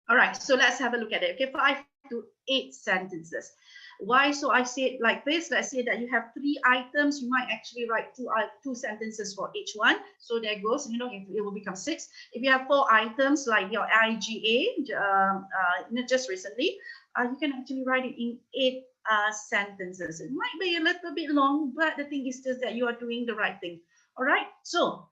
All right, so let's have a look at it. Okay, 5 to 8 sentences. Why? So I say it like this. Let's say that you have 3 items. You might actually write two sentences for each one. So there goes, you know, it will become 6. If you have 4 items like your IGA, just recently, you can actually write it in 8 sentences. It might be a little bit long, but the thing is just that you are doing the right thing. All right. So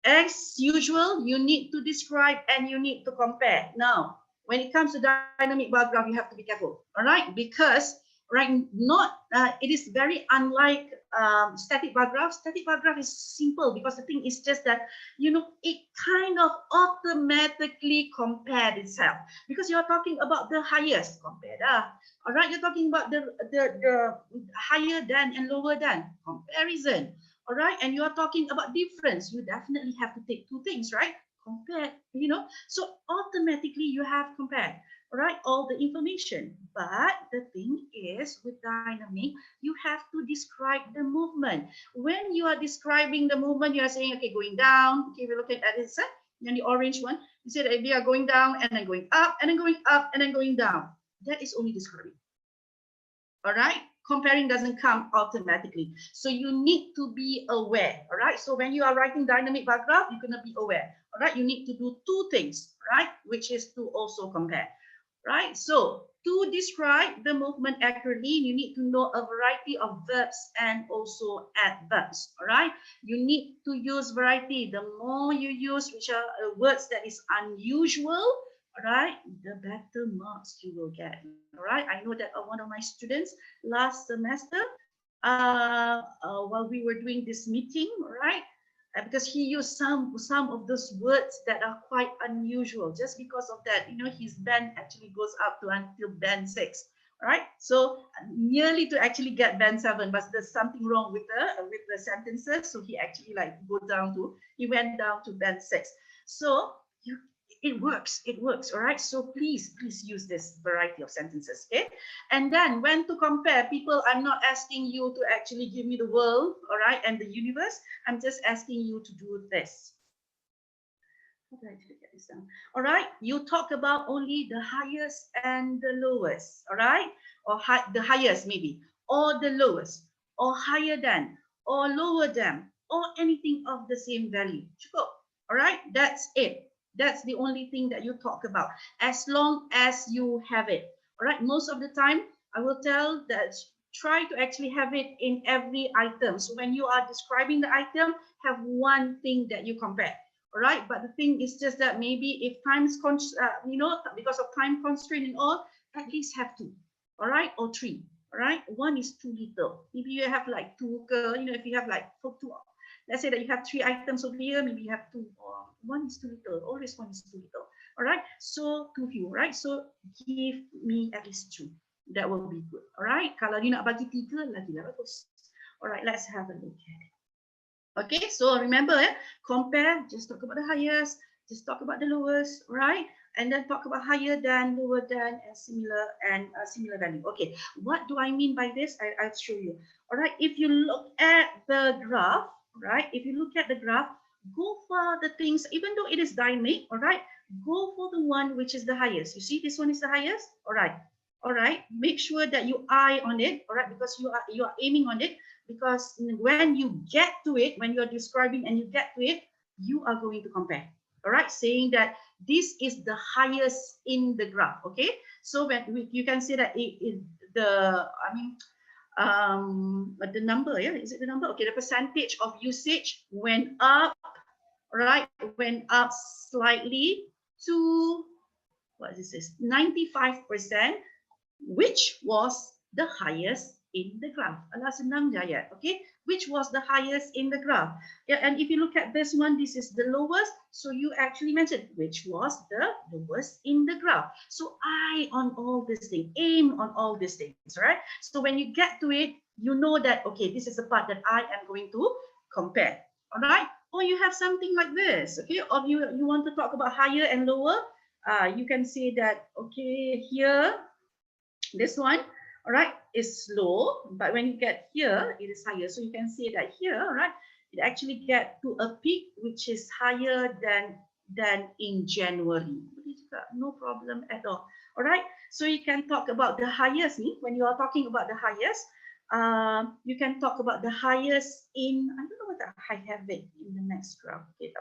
as usual, you need to describe and you need to compare. Now, when it comes to dynamic bar graph, you have to be careful, all right? Because it is very unlike static bar graph. Static bar graph is simple because the thing is just that, you know, it kind of automatically compared itself because you're talking about the highest compared. All right, you're talking about the higher than and lower than comparison. All right, and you are talking about difference. You definitely have to take 2 things, right? Compare, you know, so automatically you have compared, all right, all the information. But the thing is with dynamic, you have to describe the movement. When you are describing the movement, you are saying, okay, going down. Okay, we're looking at this, and the orange one, you say that they are going down and then going up and then going up and then going down. That is only describing. All right, comparing doesn't come automatically, so you need to be aware. All right, so when you are writing dynamic bar graph, you're going to be aware. All right, you need to do 2 things, right, which is to also compare. Right, so to describe the movement accurately, you need to know a variety of verbs and also adverbs. All right, you need to use variety. The more you use which are words that is unusual, right, the better marks you will get. All right, I know that one of my students last semester, while we were doing this meeting, right, because he used some of those words that are quite unusual. Just because of that, you know, his band actually goes up to until band 6. All right, so nearly to actually get band 7, but there's something wrong with the sentences, so he actually he went down to band 6. So it works, all right? So please use this variety of sentences, okay? And then when to compare, people, I'm not asking you to actually give me the world, all right, and the universe. I'm just asking you to do this. How do I actually get this down? All right, you talk about only the highest and the lowest, all right? Or the highest maybe. or the lowest, or higher than, or lower than, or anything of the same value. Cukup. All right, that's it. That's the only thing that you talk about, as long as you have it. All right, most of the time, I will tell that try to actually have it in every item. So when you are describing the item, have one thing that you compare. All right, but the thing is just that maybe if because of time constraint and all, at least have two. All right, or three. All right, one is too little. Maybe you have like two, if you have like two, let's say that you have three items over here, maybe you have two, or one is too little. Always one is too little. All right, so too few. Right, so give me at least two. That will be good. All right, kalau you nak bagi tiga lagi lah bagus. All right, let's have a look at it. Okay, so remember, compare, just talk about the highest, just talk about the lowest, right? And then talk about higher than, lower than, and similar value. Okay, what do I mean by this? I'll show you. All right, if you look at the graph, right? If you look at the graph, go for the things, even though it is dynamic, all right? Go for the one which is the highest. You see, this one is the highest, all right? All right, make sure that you eye on it, all right? Because you are aiming on it, because when you get to it, when you're describing and you get to it, you are going to compare. All right, saying that this is the highest in the graph. Okay, so when you can say that the number, yeah, is it the number? Okay, the percentage of usage went up, right? Went up slightly to, what is this? 95%, which was the highest in the graph. Alah, senang je ayat, okay? Which was the highest in the graph. Yeah, and if you look at this one, this is the lowest. So you actually mentioned which was the lowest in the graph. So eye on all these things, aim on all these things, right? So when you get to it, you know that, okay, this is the part that I am going to compare, all right? Or you have something like this, okay? Or you want to talk about higher and lower, you can say that, okay, here, this one, all right, is low, but when you get here, it is higher. So you can see that here, right, it actually get to a peak which is higher than in January. No problem at all. All right, so you can talk about the highest. When you are talking about the highest, you can talk about the highest in, I don't know whether I have it in the next graph. Okay,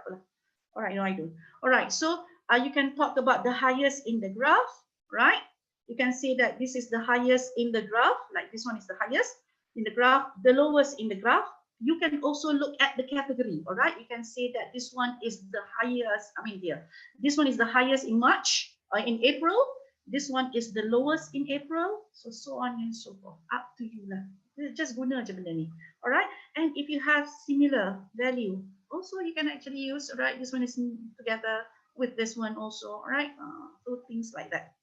all right, no, I don't. All right, so you can talk about the highest in the graph, right? You can say that this is the highest in the graph, like this one is the highest in the graph, the lowest in the graph. You can also look at the category, all right? You can say that this one is the highest, this one is the highest in March, in April. This one is the lowest in April, so on and so forth. Up to you lah. Just guna je benda ni, all right? And if you have similar value, also you can actually use, all right? This one is together with this one also, all right? So things like that.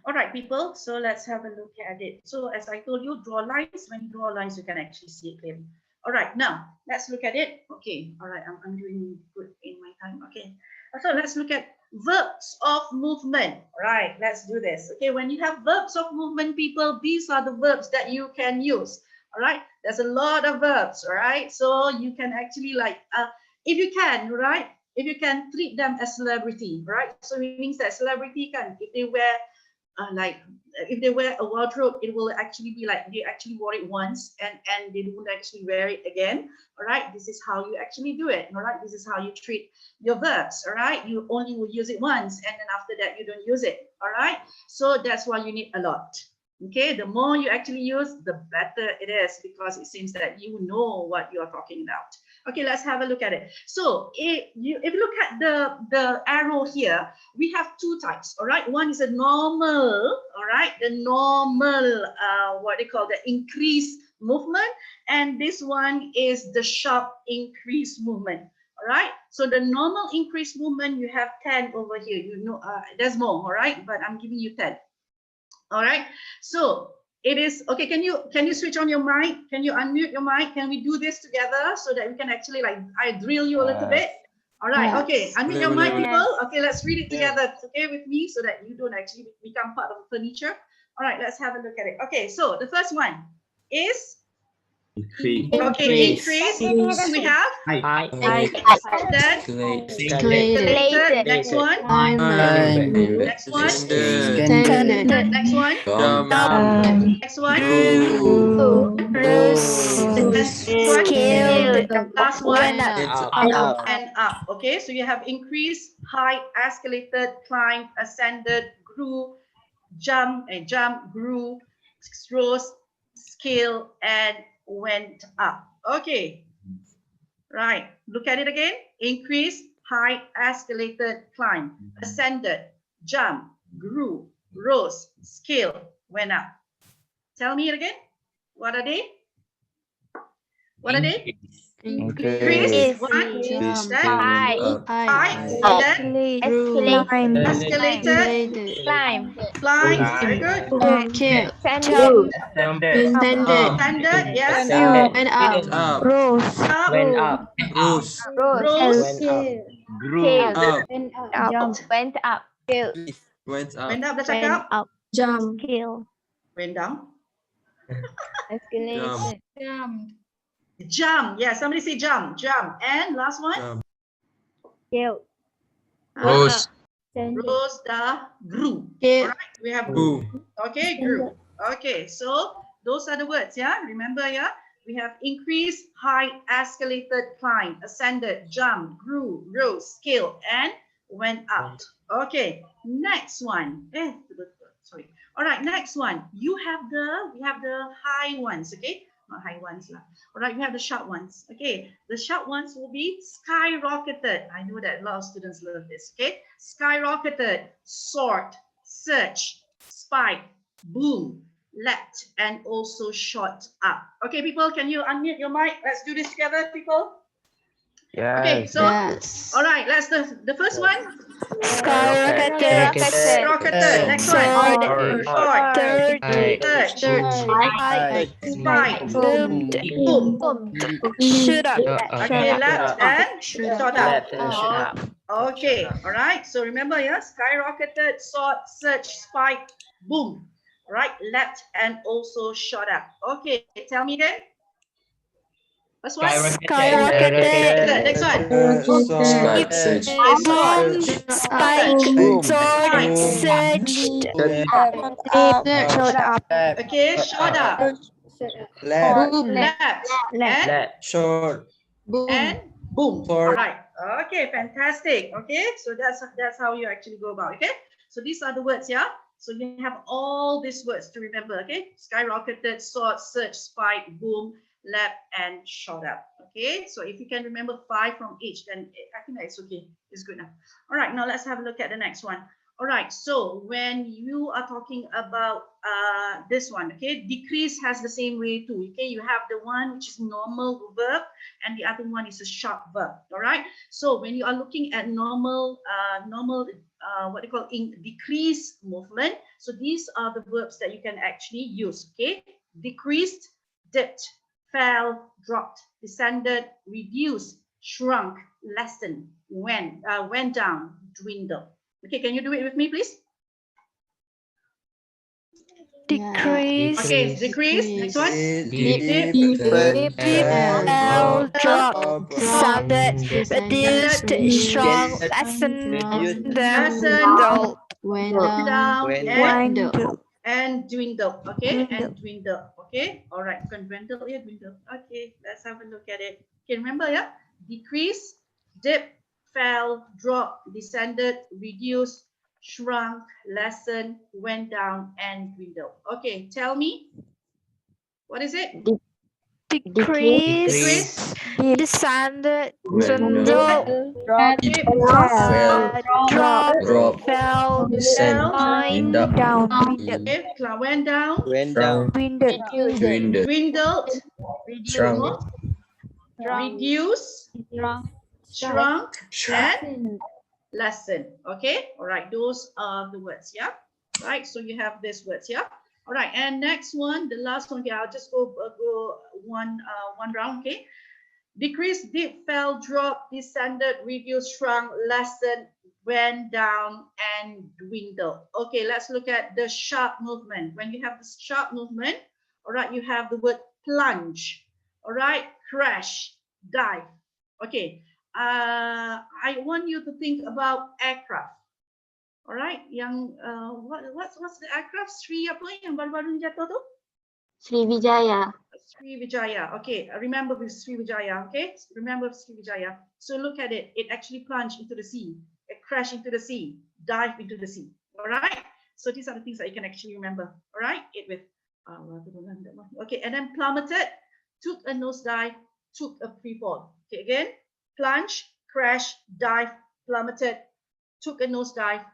All right, people, so let's have a look at it. So as I told you, draw lines. When you draw lines, you can actually see it clearly. All right, now let's look at it. Okay, all right, I'm doing good in my time. Okay, so let's look at verbs of movement. All right, let's do this. Okay, when you have verbs of movement, people, these are the verbs that you can use. All right, there's a lot of verbs. All right, so you can actually if you can, right? If you can treat them as celebrity, right? So it means that celebrity can, if they wear if they wear a wardrobe, it will actually be like they actually wore it once and they won't actually wear it again. All right, this is how you actually do it. All right, this is how you treat your verbs. All right, you only will use it once and then after that you don't use it. All right, so that's why you need a lot. Okay, the more you actually use, the better it is, because it seems that you know what you are talking about. Okay, let's have a look at it. So if you look at the arrow here, we have two types. All right, one is a normal. All right, the normal what they call the increased movement, and this one is the sharp increased movement. All right, so the normal increased movement, you have 10 over here. You know, there's more. All right, but I'm giving you 10. All right, so it is okay. Can you switch on your mic? Can you unmute your mic? Can we do this together so that we can actually I drill you a little bit? All right, okay. Unmute your mic, people. Okay, let's read it together. Okay, with me, so that you don't actually become part of the furniture. All right, let's have a look at it. Okay, so the first one is Okay, increase. We have escalated. Next one. Next one. Standard. Next one. Next one. Last one. And up. Okay, so you have increased, height, escalated, climbed, ascended, grew, jump, grew, rose, scale, and went up. Okay. Right. Look at it again. Increase, height, escalated, climb, ascended, jump, grew, rose, scale, went up. Tell me it again. What are they? What are they? Increase. One. Height. Escalated. Climb. Very good. Standard. Yes. Went up. Rose. Went up. Rose. Grew up. Went up. Went up. Went up. Dah cakap. Jump. Went down. Jump. Jump. Yeah, somebody say jump. Jump. And last one. Rose. Rose the grew. All right, we have grew. Okay, grew. Okay, so those are the words. Yeah, remember. Yeah, we have increased, height, escalated, climb, ascended, jump, grew, rose, scale, and went up. Okay, next one. Sorry. All right, next one. We have the high ones. Okay, not high ones lah. All right, we have the short ones. Okay, the short ones will be skyrocketed. I know that a lot of students love this. Okay, skyrocketed, soared, surged, spiked, boom, leapt, and also shot up. Okay, people, can you unmute your mic? Let's do this together, people. Yes. Okay, so all right, let's the first one. Skyrocketed. Rocketed. Next one. Short. Spike. Boom. Shoot up. Okay, left and shot up. Okay, all right. So remember, yeah, skyrocketed, soared, surged, spiked, boom. All right, leapt and also shot up. Okay, tell me again. First one. Skyrocketed. Next one. Spike. Surge. Spike. Soared. Surged. Shot up. Okay, shot up. Leapt. And Short. and boom. All right. Okay, fantastic. Okay, so that's how you actually go about. Okay, so these are the words. Yeah. So you have all these words to remember. Okay, skyrocketed, soared, surged, spike, boom, leapt, and shot up. Okay, so if you can remember 5 from each, then I think that's okay. It's good enough. All right, now let's have a look at the next one. All right, so when you are talking about this one, okay, decrease has the same way too. Okay, you have the one which is normal verb, and the other one is a sharp verb. All right, so when you are looking at normal, what they call in decrease movement, so these are the verbs that you can actually use. Okay, decreased, dipped, fell, dropped, descended, reduced, shrunk, lessened, went down, dwindled. Okay, can you do it with me, please? Decrease. Okay, decrease. Next one. Dip. Fell. Drop. Sounded. Reduced. Shrunk. Lessened. Dwindled. Went down and Dwindled. dwindled. Okay, and dwindled. Okay, all right. Dwindled, yeah, dwindled. Okay, let's have a look at it. Okay, remember, yeah, decrease, dip, fell, drop, descended, reduced, shrunk, lessened, went down, and dwindled. Okay, tell me, what is it? Decrease. Descended. Dwindled. Drop, Drop. Fell. Descend. Went down. okay, went down, Dwindled. dwindled, Shrunk. reduced, shrunk, and lesson. Okay, all right, those are the words. Yeah, right, so you have these words. Yeah, all right, and next one, the last one. Okay, I'll just go one round. Okay, decrease, dip, fell, drop, descended, reduced, shrunk, lessened, went down, and dwindled. Okay, let's look at the sharp movement. When you have the sharp movement, all right, you have the word plunge, All right, crash, dive. Okay, I want you to think about aircraft. All right, yang what's the aircraft? Sri apa yang baru-baru ni jatuh tu? Sriwijaya. Sriwijaya. Okay, remember with Sriwijaya. Okay, remember Sriwijaya. So look at it. It actually plunged into the sea. It crashed into the sea. Dived into the sea. All right. So these are the things that you can actually remember. All right. It with okay, and then plummeted, took a nosedive, took a free fall. Okay, again, plunge, crash, dive, plummeted, took a nosedive,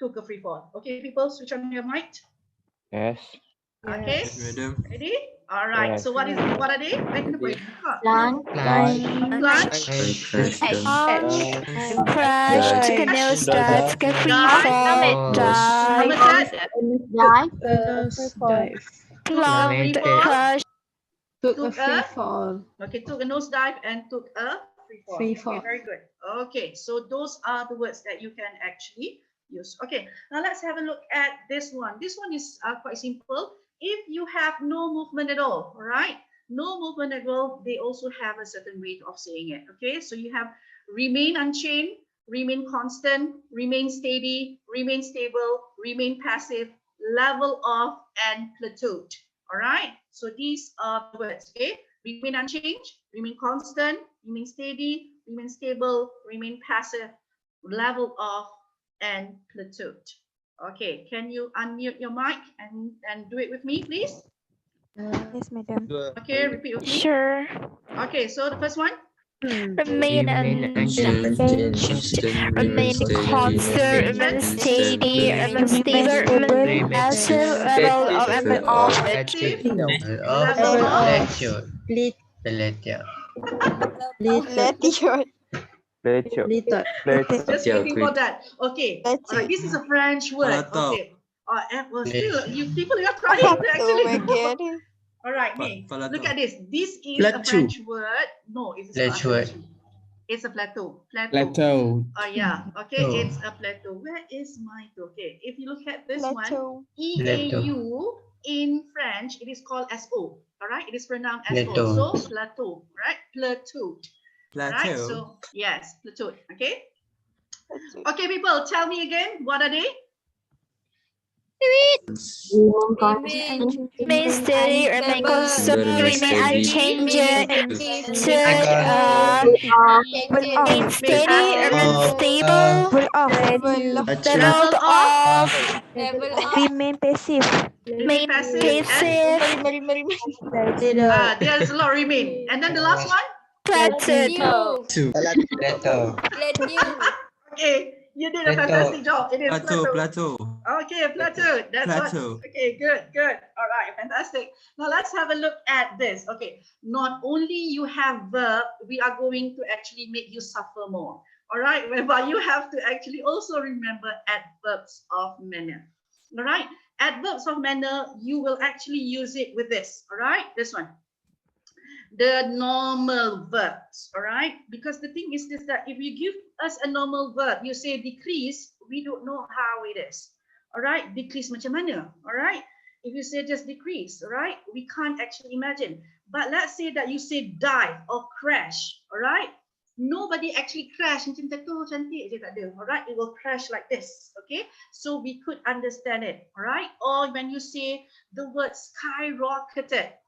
took a free fall. Okay, people, switch on your mic. Yes. Okay, Yes, madam. ready? All right. Yes. So what are they? Plunge. Plunge, Crash. Took a nosedive. Took a free fall. Dive. Plummet. Crash. took a free fall. Okay, took a nosedive and took a free fall. Okay, very good. Okay, so those are the words that you can actually use. Okay, now let's have a look at this one. This one is quite simple. If you have no movement at all right? No movement at all, they also have a certain way of saying it. Okay, so you have remain unchained, remain constant, remain steady, remain stable, remain passive, level off, and plateaued. All right, so these are the words. Okay, remain unchanged, remain constant, remain steady, remain stable, remain passive, level off, and plateaued. Okay, can you unmute your mic and do it with me, please? Yes, madam. Okay, repeat with me. Sure. Okay, so the first one. Remain unchanged. Remain constant. Remain steady. Remain stable. Remain passive. Level of and off. Active. Level of plateau. Just waiting for that. Okay. All right. This is a French word. Okay. Well, still, you people are trying to actually. All right. Hey, look at this. This is a French word. No, it's a French word. It's a plateau. Plateau. Oh yeah. Okay. It's a plateau. Where is my? Okay. If you look at this one, EAU in French, it is called SO. All right. It is pronounced SO. So plateau. Right. Plateau. All right. So yes, plateau. Okay. Okay, people, tell me again. What are they? Remain steady. Remain constant. Remain unchanged. Remain steady. Remain stable. Level off. Remain passive. Remain passive. There's a lot remain. And then the last one? Plateau. Okay, you did a fantastic job. It is Plateau. Okay, plateau. That's Plateau. what. Okay, good. All right, fantastic. Now let's have a look at this. Okay, not only you have verb, we are going to actually make you suffer more. All right, but you have to actually also remember adverbs of manner. All right, adverbs of manner, you will actually use it with this. All right, this one. The normal verbs, all right? Because the thing is this, that if you give us a normal verb, you say decrease, we don't know how it is, all right? Decrease macam mana, all right? If you say just decrease, all right? We can't actually imagine. But let's say that you say dive or crash, all right? Nobody actually crash macam tu cantik je, tak ada, all right? It will crash like this, okay? So we could understand it, all right? Or when you say the word skyrocketed,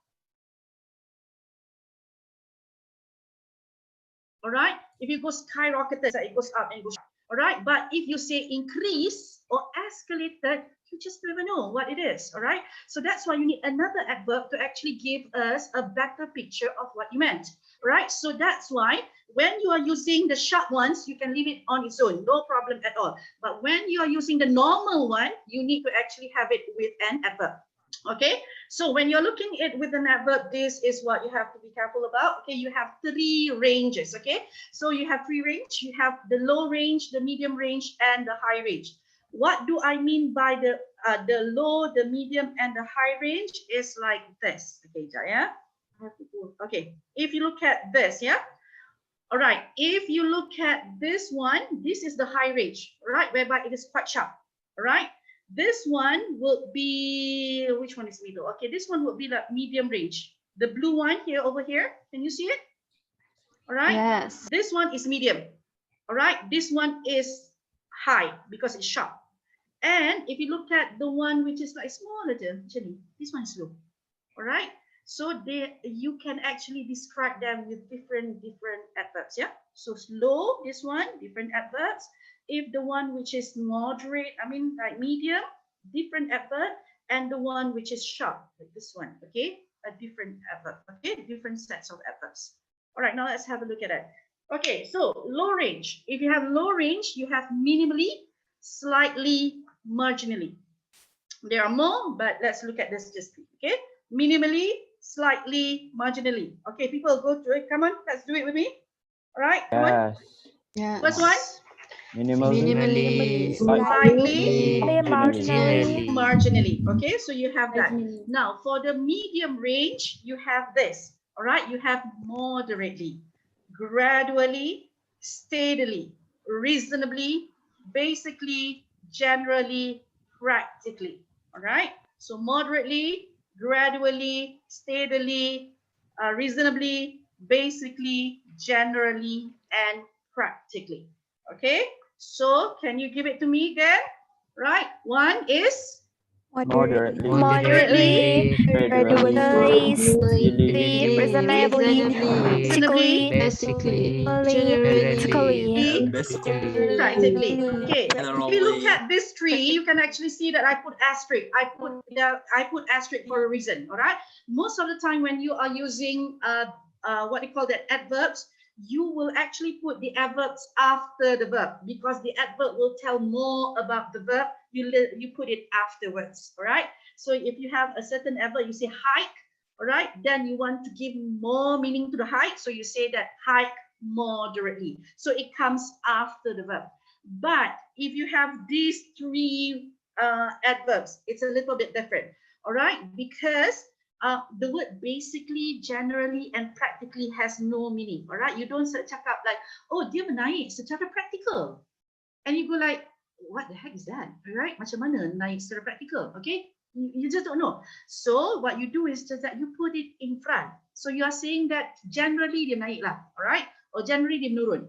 all right, if you go skyrocketed, it goes up and goes up. All right, but if you say increase or escalated, you just never know what it is. All right, so that's why you need another adverb to actually give us a better picture of what you meant. All right, so that's why when you are using the short ones, you can leave it on its own, no problem at all. But when you are using the normal one, you need to actually have it with an adverb. Okay, so when you're looking at with an adverb, this is what you have to be careful about. Okay, you have three ranges. Okay, so you have three range. You have the low range, the medium range, and the high range. What do I mean by the low, the medium, and the high range? Is like this. Okay, yeah. Okay, if you look at this, yeah. All right, if you look at this one, this is the high range, right? Whereby it is quite sharp. All right. This one would be, which one is middle? Okay, this one would be the medium range. The blue one here, over here. Can you see it? All right. Yes. This one is medium. All right. This one is high because it's sharp. And if you look at the one which is like smaller, actually, this one is low. All right. So you can actually describe them with different adverbs. Yeah. So slow, this one, different adverbs. If the one which is moderate, I mean like medium, different adverb, and the one which is sharp, like this one, okay, a different adverb, okay, different sets of adverbs. All right, now let's have a look at it. Okay, so low range. If you have low range, you have minimally, slightly, marginally. There are more, but let's look at this just okay. Minimally, slightly, marginally. Okay, people go through it. Come on, let's do it with me. All right, come on. Yes. First one. Minimally. Slightly, marginally. marginally. Okay, so you have that. Now, for the medium range, you have this. All right, you have moderately, gradually, steadily, reasonably, basically, generally, practically. All right, so moderately, gradually, steadily, reasonably, basically, generally, and practically. Okay, so can you give it to me again? Right, one is Moderately. Gradually. Reasonably. reasonably, Basically. Generally. practically. Okay, if you look at this tree, you can actually see that I put asterisk. I put asterisk for a reason. All right. Most of the time when you are using what they call the adverbs, you will actually put the adverbs after the verb because the adverb will tell more about the verb. You put it afterwards. All right. So if you have a certain adverb, you say hike. All right. Then you want to give more meaning to the hike, so you say that hike moderately. So it comes after the verb. But if you have these three adverbs, it's a little bit different. All right, because the word basically, generally, and practically has no meaning. All right, you don't cakap like, oh, dia menaik secara practical, and you go like, what the heck is that? All right, macam mana naik secara practical? Okay, you just don't know. So what you do is just that you put it in front. So you are saying that generally dia naik lah, all right, or generally dia menurun.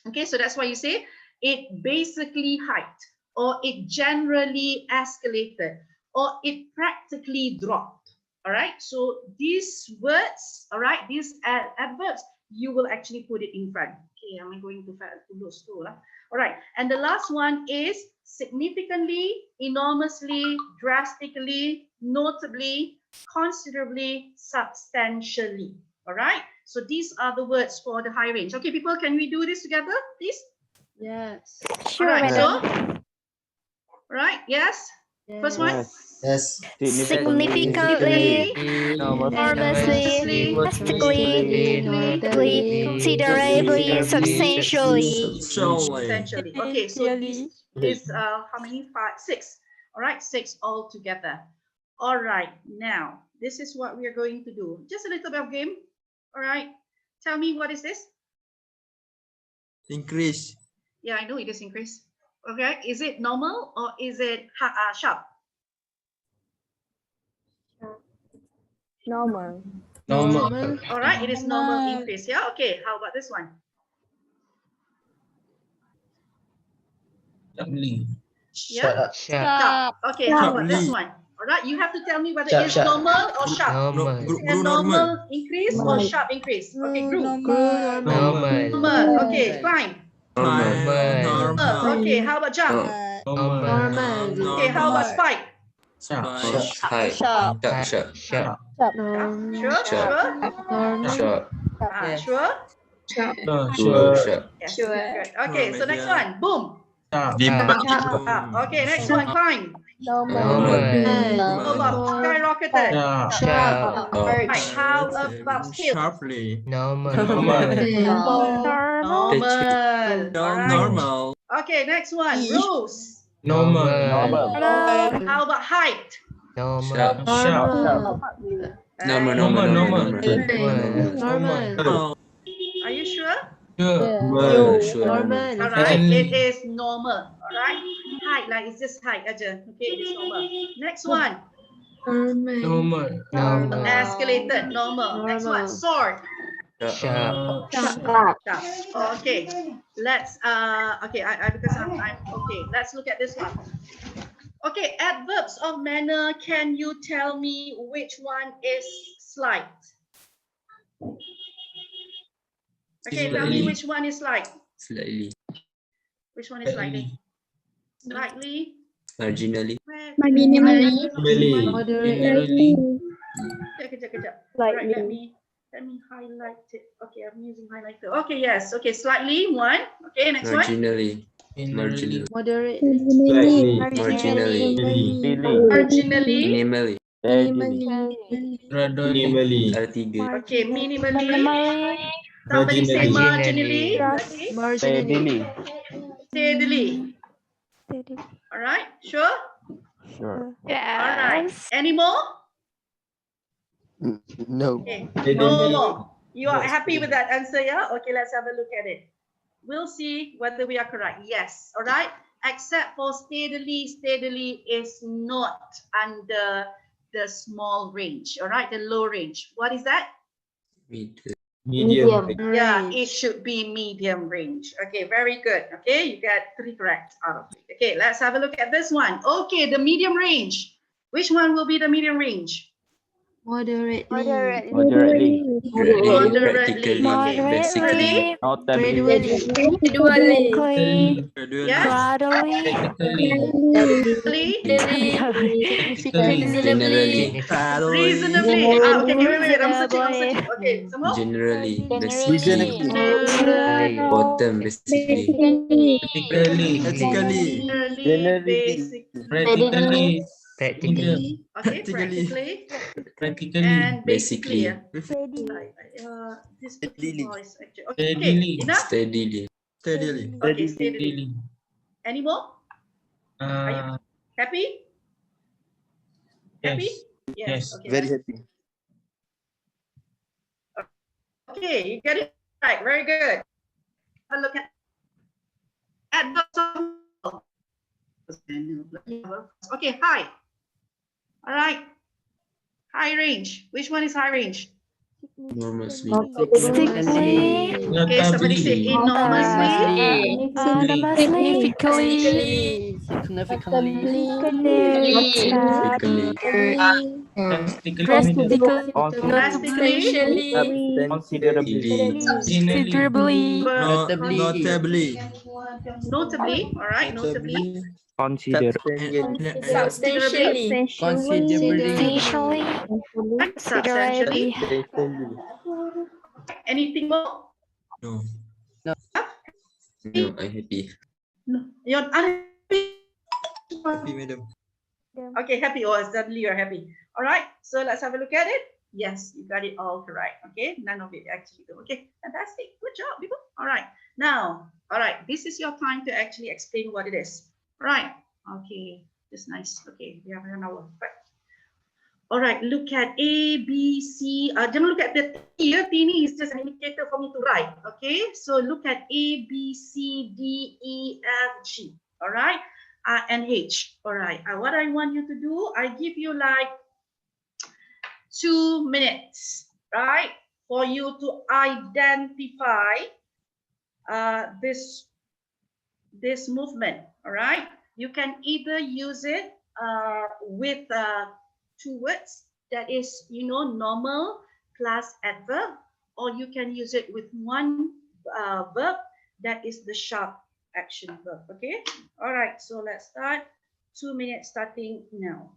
Okay, so that's why you say it basically hiked, or it generally escalated, or it practically dropped. All right, so these words, all right, these adverbs, you will actually put it in front. Okay, am I going to lose too? All right, and the last one is significantly, enormously, drastically, notably, considerably, substantially. All right, so these are the words for the high range. Okay, people, can we do this together, please? Yes. Sure, all right, madam. so, right, yes. First one. Yes. Significantly, enormously, drastically, considerably, substantially. Substantially. Okay, so this is how many? 5, 6. All right, 6 all together. All right, now this is what we are going to do. Just a little bit of game. All right, tell me, what is this? Increase. Yeah, I know it is increase. Okay, is it normal or is it sharp? Normal. Normal. All right, it is normal increase. Yeah, okay, how about this one? Yeah, sharp. Okay, how about this one? All right, you have to tell me whether it's normal or sharp. Is it a normal increase or sharp increase? Okay, group. Normal. Okay, climb. Normal. Okay, how about jump? Normal. Okay, how about spike? Sharp. Sure? Sure? Sure? Yes, good. Okay, so next one, boom. Okay, next one, climb. How about skyrocketed? Right, how about scale? Sharply. Normal. Alright. Okay, next one, rose. Normal. How about height? Sharp. Alright. Normal. Are you sure? Sure. Alright, it is normal. Alright, height, like it's just height aja. Okay, it's normal. Next one, Normal. Normal. Escalated. Normal. Next one. Soared. Sharp. Sharp. Okay. Let's okay, I because I'm okay. Let's look at this one. Okay, adverbs of manner. Can you tell me which one is slight? Okay, tell me which one is slight. Slightly. Which one is slightly? Slightly. Marginally. Minimally. Moderately. Kejap. Alright, let me highlight it. Okay, I'm using highlighter. Okay, yes. Okay, slightly. One. Okay, next one. Marginally. Marginally. Moderately. Marginally. Marginally. Minimally. Minimally. Artiga. Okay, minimally. Minimally. Somebody say marginally. Just Okay. Marginally. Steadily. All right. Sure. Sure. All right. yes. Any more? No. Okay. No more. You are happy with that answer, yeah? Okay, let's have a look at it. We'll see whether we are correct. Yes. All right. Except for steadily. Steadily is not under the small range. All right. The low range. What is that? Medium. Yeah, it should be medium range. Okay, very good. Okay, you got 3 correct out of 3. Okay, let's have a look at this one. Okay, the medium range. Which one will be the medium range? Moderately. Moderately. Moderately. Okay. Moderately. Notably. Quickly. Yes. Gradually. Gradually. Generally. Reasonably. Ah, okay, wait. I'm searching. Okay, some more. Generally. Reasonably. Basically. Bottom. Basically. Practically. Basically. Practically. Okay, practically. And basically. Basically. This voice actually. Okay, enough. Steadily. Okay, steadily. Any more? Are you happy? Happy? Yes. Okay. Very happy. Okay, you get it right. Very good. Have a look at adverbs. Okay, high. All right. High range. Which one is high range? Enormously. Sickly. Okay, somebody say enormously. Anonymously. Significantly. Drastically. Considerably. Considerably. Notably. All right, notably. Substantially. Substantially. Substantially. Anything more? No. No, I'm happy. No. You're unhappy? Happy, madam. Okay, happy. Oh, suddenly you're happy. All right, so let's have a look at it. Yes, you got it all correct. Okay, none of it actually. Okay, fantastic. Good job, people. All right, now, all right, this is your time to actually explain what it is. All right, okay, that's nice. Okay, we have an hour. Right. All right, look at A, B, C. Don't look at the T. T is just an indicator for me to write. Okay, so look at A, B, C, D, E, F, G. All right, and H. All right, what I want you to do, I give you like 2 minutes, right, for you to identify this movement. All right, you can either use it with 2 words, that is, normal plus adverb, or you can use it with 1 verb, that is the sharp action verb. Okay, all right, so let's start. 2 minutes starting now.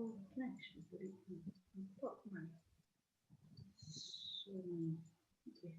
Oh, can I actually put it in top one? So, okay.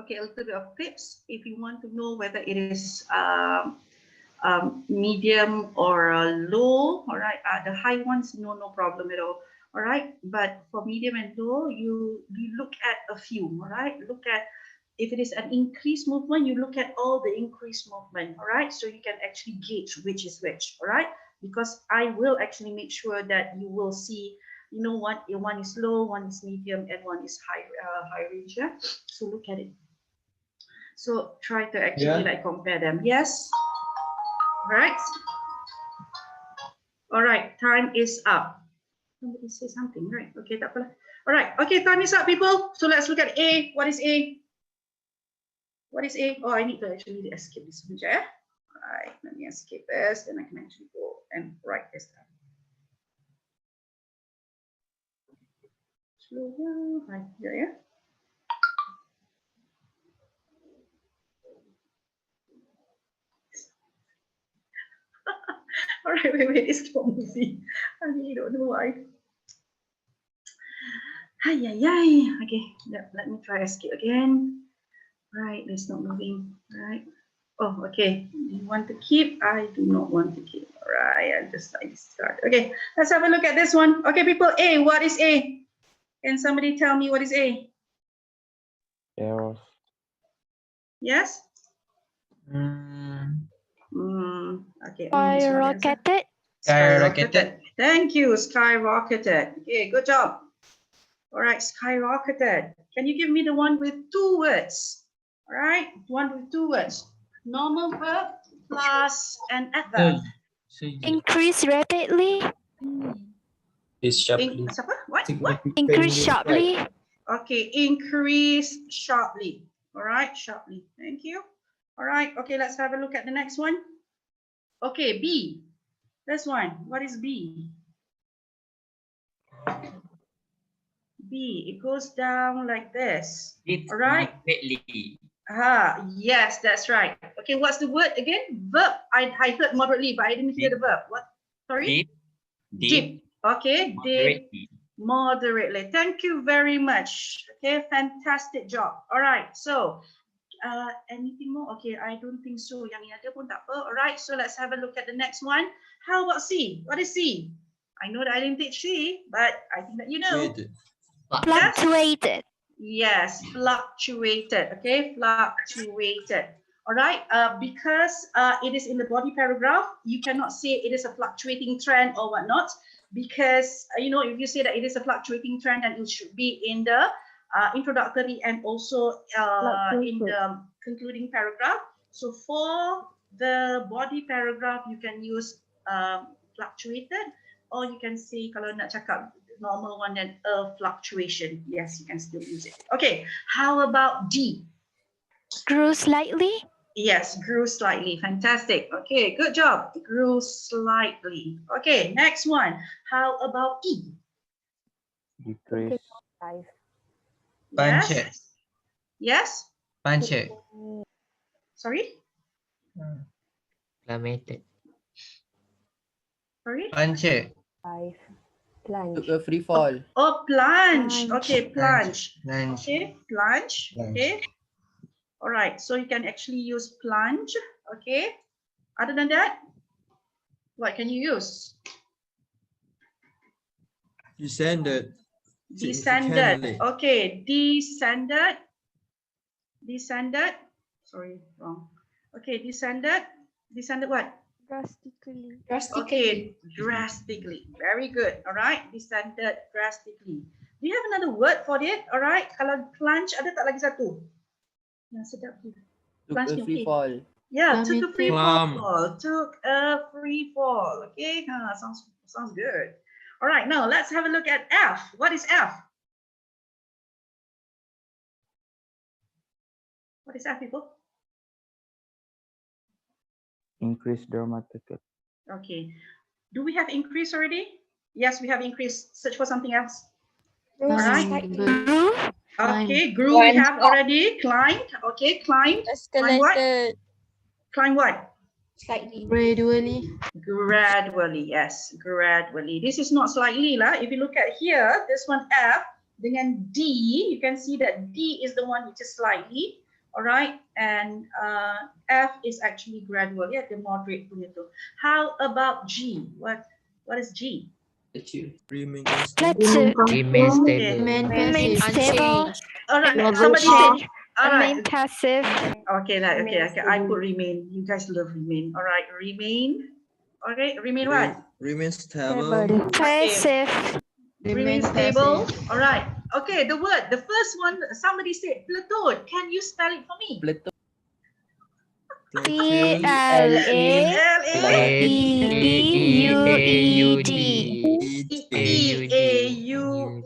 Okay, a little bit of tips if you want to know whether it is medium or low. All right, the high ones, no problem at all. All right, but for medium and low, you look at a few. All right, look at if it is an increased movement, you look at all the increased movement. All right, so you can actually gauge which is which. All right, because I will actually make sure that you will see, you know, one is low, one is medium, and one is high range. Yeah, so look at it. So try to actually like compare them. Yes. Right. All right. Time is up. Somebody say something, right? Okay, tak apa. All right. Okay, time is up, people. So let's look at A. What is A? What is A? Oh, I need to actually escape this one. Yeah. All right. Let me escape this, then I can actually go and write this down. Slow down. Right. Yeah. All right, wait, it's not moving. I really don't know why. Okay, let me try escape again. Right, it's not moving. Right. Oh, okay. You want to keep? I do not want to keep. All right, I'll just like start. Okay, let's have a look at this one. Okay, people, A, what is A? Can somebody tell me what is A? Arrows. Yes? Okay. Skyrocketed. Skyrocketed. Thank you, skyrocketed. Okay, good job. All right, skyrocketed. Can you give me the one with two words? All right, one with two words. Normal verb plus an adverb. Increase rapidly. What? Increase sharply. Okay, increase sharply. All right, sharply. Thank you. All right, okay, let's have a look at the next one. Okay, B. This one. What is B? B. It goes down like this. All right. Yes, that's right. Okay, what's the word again? Verb. I heard moderately, but I didn't hear the verb. What? Sorry? Deep. Okay, deep. Moderately. Thank you very much. Okay, fantastic job. All right, so anything more? Okay, I don't think so. Yang ini ada pun tak apa. All right, so let's have a look at the next one. How about C? What is C? I know that I didn't teach C, but I think that you know. Fluctuated. Yes, fluctuated. Okay, fluctuated. All right, because it is in the body paragraph, you cannot say it is a fluctuating trend or whatnot, because you know, if you say that it is a fluctuating trend, then it should be in the introductory and also in the concluding paragraph. So for the body paragraph, you can use fluctuated, or you can say kalau nak cakap normal one, then a fluctuation. Yes, you can still use it. Okay, how about D? Grew slightly. Yes, grew slightly. Fantastic. Okay, good job. Grew slightly. Okay, next one. How about E? Decrease. Yes. Yes. Puncture. Sorry. Plummeted. Sorry. Puncture. Plunge. Took a free fall. Oh, plunge. Okay, plunge. Plunge. Okay, plunge. Okay. All right, so you can actually use plunge. Okay. Other than that, what can you use? Descended. Descended. Okay, descended. Descended. Sorry, wrong. Okay, descended. Descended what? Drastically. Okay, drastically. Very good. All right, descended drastically. Do you have another word for it? All right, kalau plunge ada tak lagi satu? Yang sedap tu. Took a free fall. Yeah, took a free fall. Took a free fall. Okay, sounds good. All right, now let's have a look at F. What is F? What is F, people? Increase dramatically. Okay. Do we have increase already? Yes, we have increase. Search for something else. All right. Grew. Okay, grew we have already. Climbed. Okay, climbed. Escalated. Climb what? Slightly. Gradually. Gradually, yes. Gradually. This is not slightly lah. If you look at here, this one F dengan D, you can see that D is the one which is slightly. all right, and F is actually gradual, yeah, the moderate punya tu. How about G? What is G? Remain Plateau. constant. Okay. Remain stable. All right, Level somebody short. say, all Remain right. passive. Okay, like, okay, Remain okay. I put stable. remain. You guys love remain. All right, remain. Okay, remain what? Remain stable. Passive. Remain stable. All right. Okay, the word, the first one, somebody said platoon. Can you spell it for me? Platoon. PLATEUED. EAUED.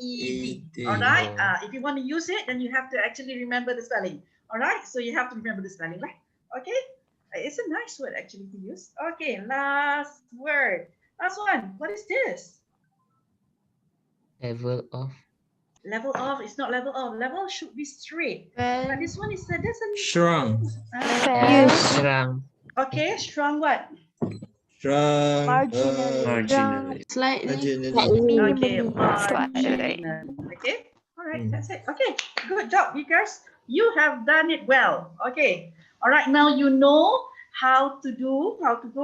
All right. If you want to use it, then you have to actually remember the spelling. All right. So you have to remember the spelling, right? Okay. It's a nice word actually to use. Okay. Last word. Last one. What is this? Level of. Level of. It's not level of. Level should be straight. But this one is there's a Shrunk. Shrunk. Okay. Strong what? Shrunk. Marginally. Marginally. Okay, Slightly. marginally. Okay, all right, that's it. Okay, good job, you guys. You have done it well. Okay, all right, now you know how to go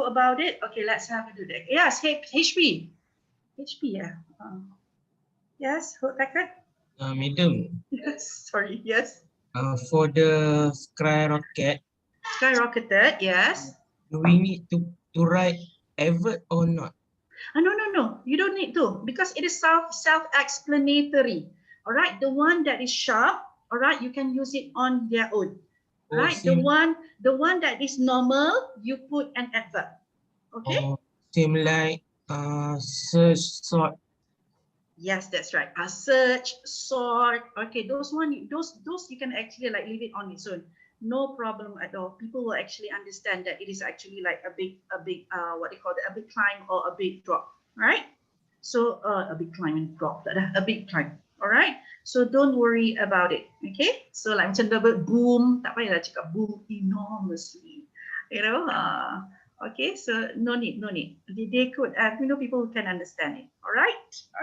about it. Okay, let's have a do that. Yes, HP, yeah. Yes, Packard. Madam, Yes, sorry, yes. for the skyrocket, Skyrocketed, yes. do we need to write Evert or not? No. You don't need to because it is self-explanatory. All right, the one that is sharp. All right, you can use it on their own. Right, the one that is normal, you put an adverb. Okay. Same like search, sort. Yes, that's right. Search, sort. Okay, those you can actually like leave it on its own. No problem at all. People will actually understand that it is actually like a big what they call it, a big climb or a big drop, right? So a big climb and drop, a big climb. All right. So don't worry about it. Okay. So like macam the word boom, tak payahlah cakap boom enormously. You know. Okay. So no need. They could. People can understand it. All right.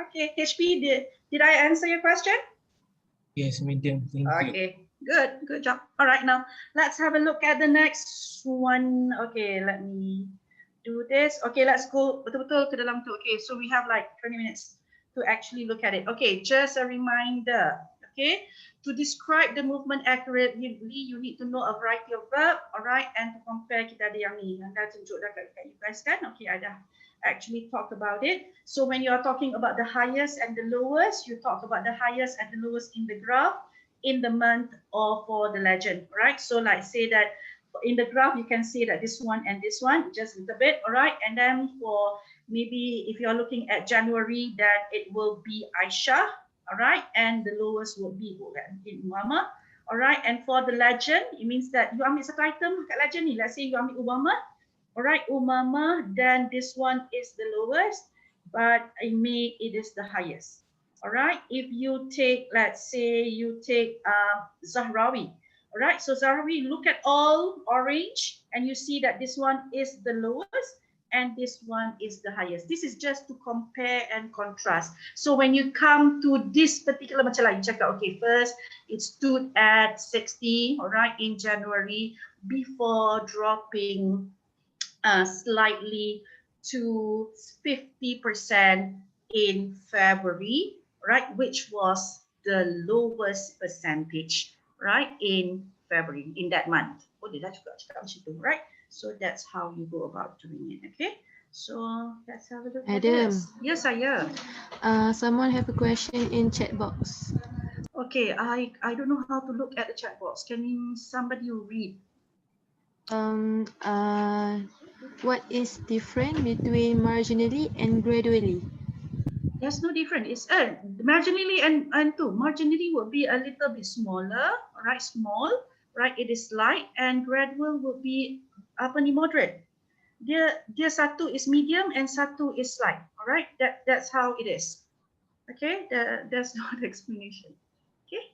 Okay. HP, did I answer your question? Yes, madam. Thank you. Okay, good job. All right, now let's have a look at the next one. Okay, let me do this. Okay, let's go betul-betul ke dalam tu. Okay, so we have like 20 minutes to actually look at it. Okay, just a reminder. Okay, to describe the movement accurately, you need to know a variety of verb. All right, and to compare, kita ada yang ni. Yang dah tunjuk dah kat you guys kan? Okay, I dah actually talk about it. So when you are talking about the highest and the lowest, you talk about the highest and the lowest in the graph, in the month, or for the legend, right? So like say that in the graph, you can see that this one and this one, just a little bit, all right? And then for maybe if you're looking at January, that it will be Aisha, all right? And the lowest will be Umama, all right? And for the legend, it means that you ambil satu item kat legend ni. Let's say you ambil Umama, all right, Umama, then this one is the lowest, but in May it is the highest. All right, if you take, let's say you take Zahrawi, all right, so Zahrawi, look at all orange and you see that this one is the lowest and this one is the highest. This is just to compare and contrast. So when you come to this particular, macam like check out, okay, first it stood at 60, all right, in January before dropping slightly to 50% in February, right, which was the lowest percentage, right, in February, in that month. Oh, did I cakap macam tu, right? So that's how you go about doing it, okay? So let's have a look at this. Yes, Saya. Someone have a question in chat box. Okay, I don't know how to look at the chat box. Can somebody read? What is different between marginally and gradually? There's no difference. It's marginally and two. Marginally will be a little bit smaller, right? Small, right? It is light, and gradual will be apa ni, moderate. Dia satu is medium and satu is light. All right, that's how it is. Okay, there's no other explanation. Okay,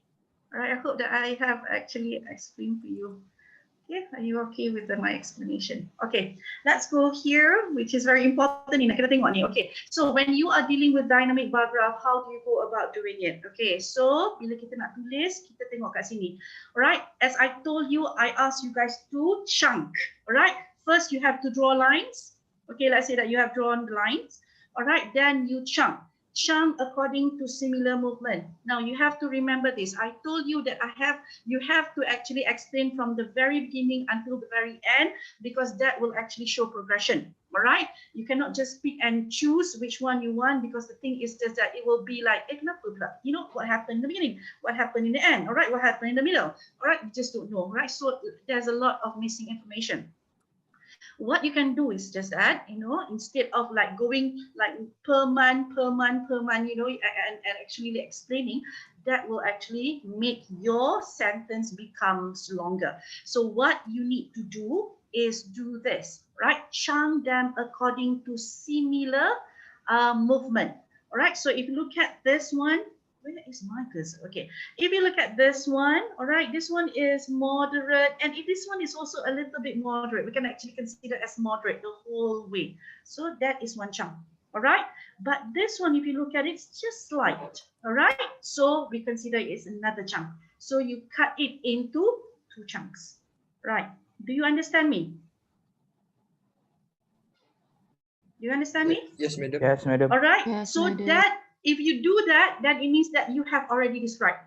all right. I hope that I have actually explained to you. Okay, are you okay with my explanation? Okay, let's go here, which is very important. Ni nak kita tengok ni. Okay, so when you are dealing with dynamic bar graph, how do you go about doing it? Okay, so bila kita nak tulis, kita tengok kat sini. Alright, as I told you, I asked you guys to chunk. Alright, first you have to draw lines. Okay, let's say that you have drawn lines. Alright, then you chunk. Chunk according to similar movement. Now you have to remember this. I told you that you have to actually explain from the very beginning until the very end, because that will actually show progression. All right, you cannot just pick and choose which one you want, because the thing is just that it will be like, you know what happened in the beginning, what happened in the end, all right, what happened in the middle, all right, you just don't know, right? So there's a lot of missing information. What you can do is just that, you know, instead of like going like per month, you know, and actually explaining, that will actually make your sentence becomes longer. So what you need to do is do this, right? Chunk them according to similar movement. All right, so if you look at this one, where is my cursor? Okay, if you look at this one, all right, this one is moderate, and if this one is also a little bit moderate, we can actually consider as moderate the whole way. So that is one chunk, all right? But this one, if you look at it, it's just slight, all right? So we consider it as another chunk. So you cut it into 2 chunks, right? Do you understand me? Do you understand me? Yes, madam. Yes, madam. All right, Yes, so madam. that if you do that, then it means that you have already described.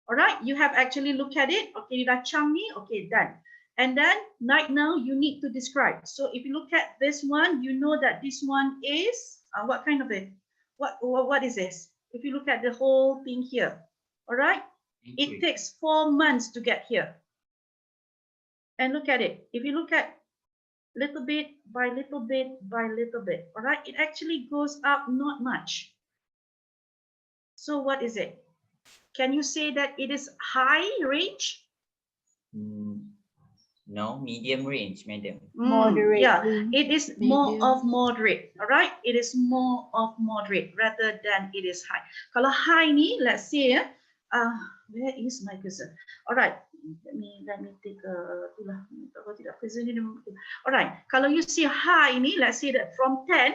All right, you have actually looked at it. Okay, you dah chunk ni. Okay, done. And then right now you need to describe. So if you look at this one, you know that this one is what kind of it? What is this? If you look at the whole thing here, all right, it takes 4 months to get here. And look at it. If you look at little bit by little bit by little bit, all right, it actually goes up not much. So what is it? Can you say that it is high range? No, medium range, madam. Moderate. Yeah, it is more Medium. of moderate. All right, it is more of moderate rather than it is high. Kalau high ni, let's say, where is my cursor? All right, let me take a. All right, kalau you see high ni, let's say that from 10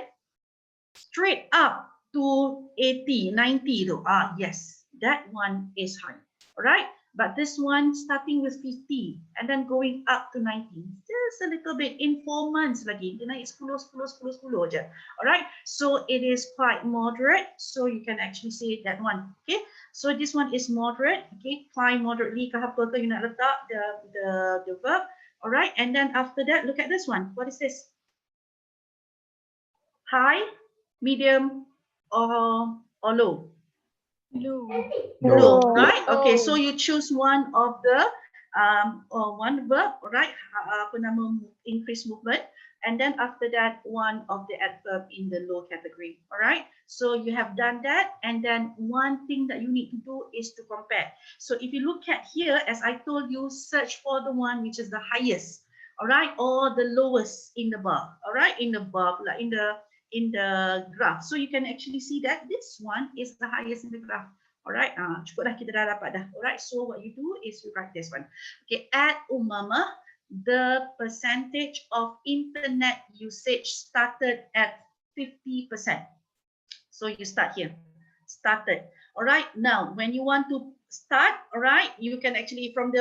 straight up to 80, 90 though. Yes, that one is high. All right. But this one starting with 50 and then going up to 90, just a little bit in 4 months lagi. Dia naik 10 je. All right. So it is quite moderate. So you can actually say that one. Okay. So this one is moderate. Okay. Climb moderately ke apa ke you nak letak the verb. All right. And then after that, look at this one. What is this? High, medium, or low? Low, right? Okay, so you choose one of the one verb, right? Apa nama, increase movement, and then after that one of the adverb in the low category. All right, so you have done that, and then one thing that you need to do is to compare. So if you look at here, as I told you, search for the one which is the highest, all right, or the lowest in the bar, all right, in the bar, like in the graph. So you can actually see that this one is the highest in the graph. All right, cukup dah, kita dah dapat dah. All right, so what you do is you write this one. Okay, at Umama, the percentage of internet usage started at 50%. So you start here, started. All right, now when you want to start, all right, you can actually from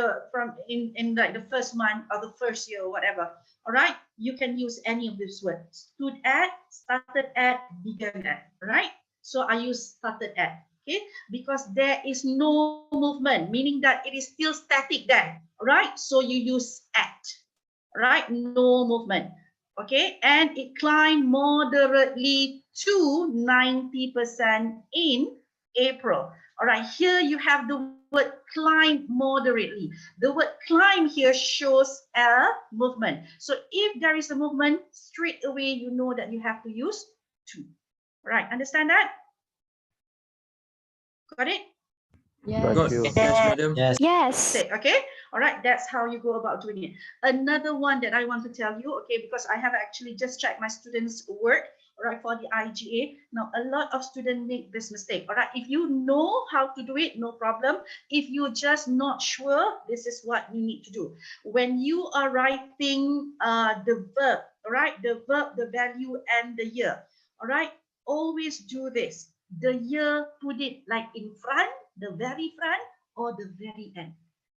in like the first month or the first year or whatever. All right, you can use any of these words. Stood at, started at, began at. All right, so I use started at. Okay, because there is no movement, meaning that it is still static there. All right, so you use at. All right, no movement. Okay, and it climbed moderately to 90% in April. All right, here you have the word climb moderately. The word climb here shows a movement. So if there is a movement, straight away you know that you have to use to. All right, understand that? Got it? Yes. Got you. Yes, madam. Yes. Yes. Okay, all right, that's how you go about doing it. Another one that I want to tell you, okay, because I have actually just checked my students' work all right, for the IGA. Now, a lot of students make this mistake, all right. If you know how to do it, no problem. If you're just not sure, this is what you need to do. When you are writing the verb, all right, the verb, the value, and the year, all right, always do this. The year, put it like in front, the very front, or the very end,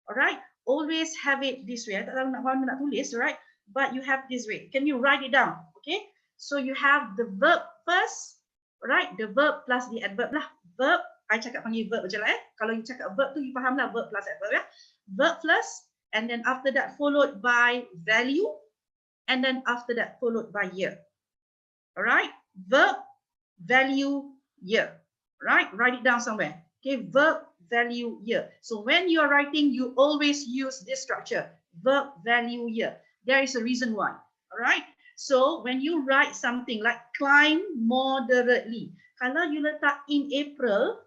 all right. Always have it this way. I tak tahu nak tulis, all right, but you have this way. Can you write it down? Okay, so you have the verb first, right? The verb plus the adverb lah. Verb, I cakap panggil verb je lah Kalau you cakap verb tu, you faham lah verb plus adverb ya. Verb plus, and then after that followed by value, and then after that followed by year. Alright, verb, value, year. Right, write it down somewhere. Okay, verb, value, year. So when you are writing, you always use this structure. Verb, value, year. There is a reason why. All right. So when you write something like climb moderately, kalau you letak in April,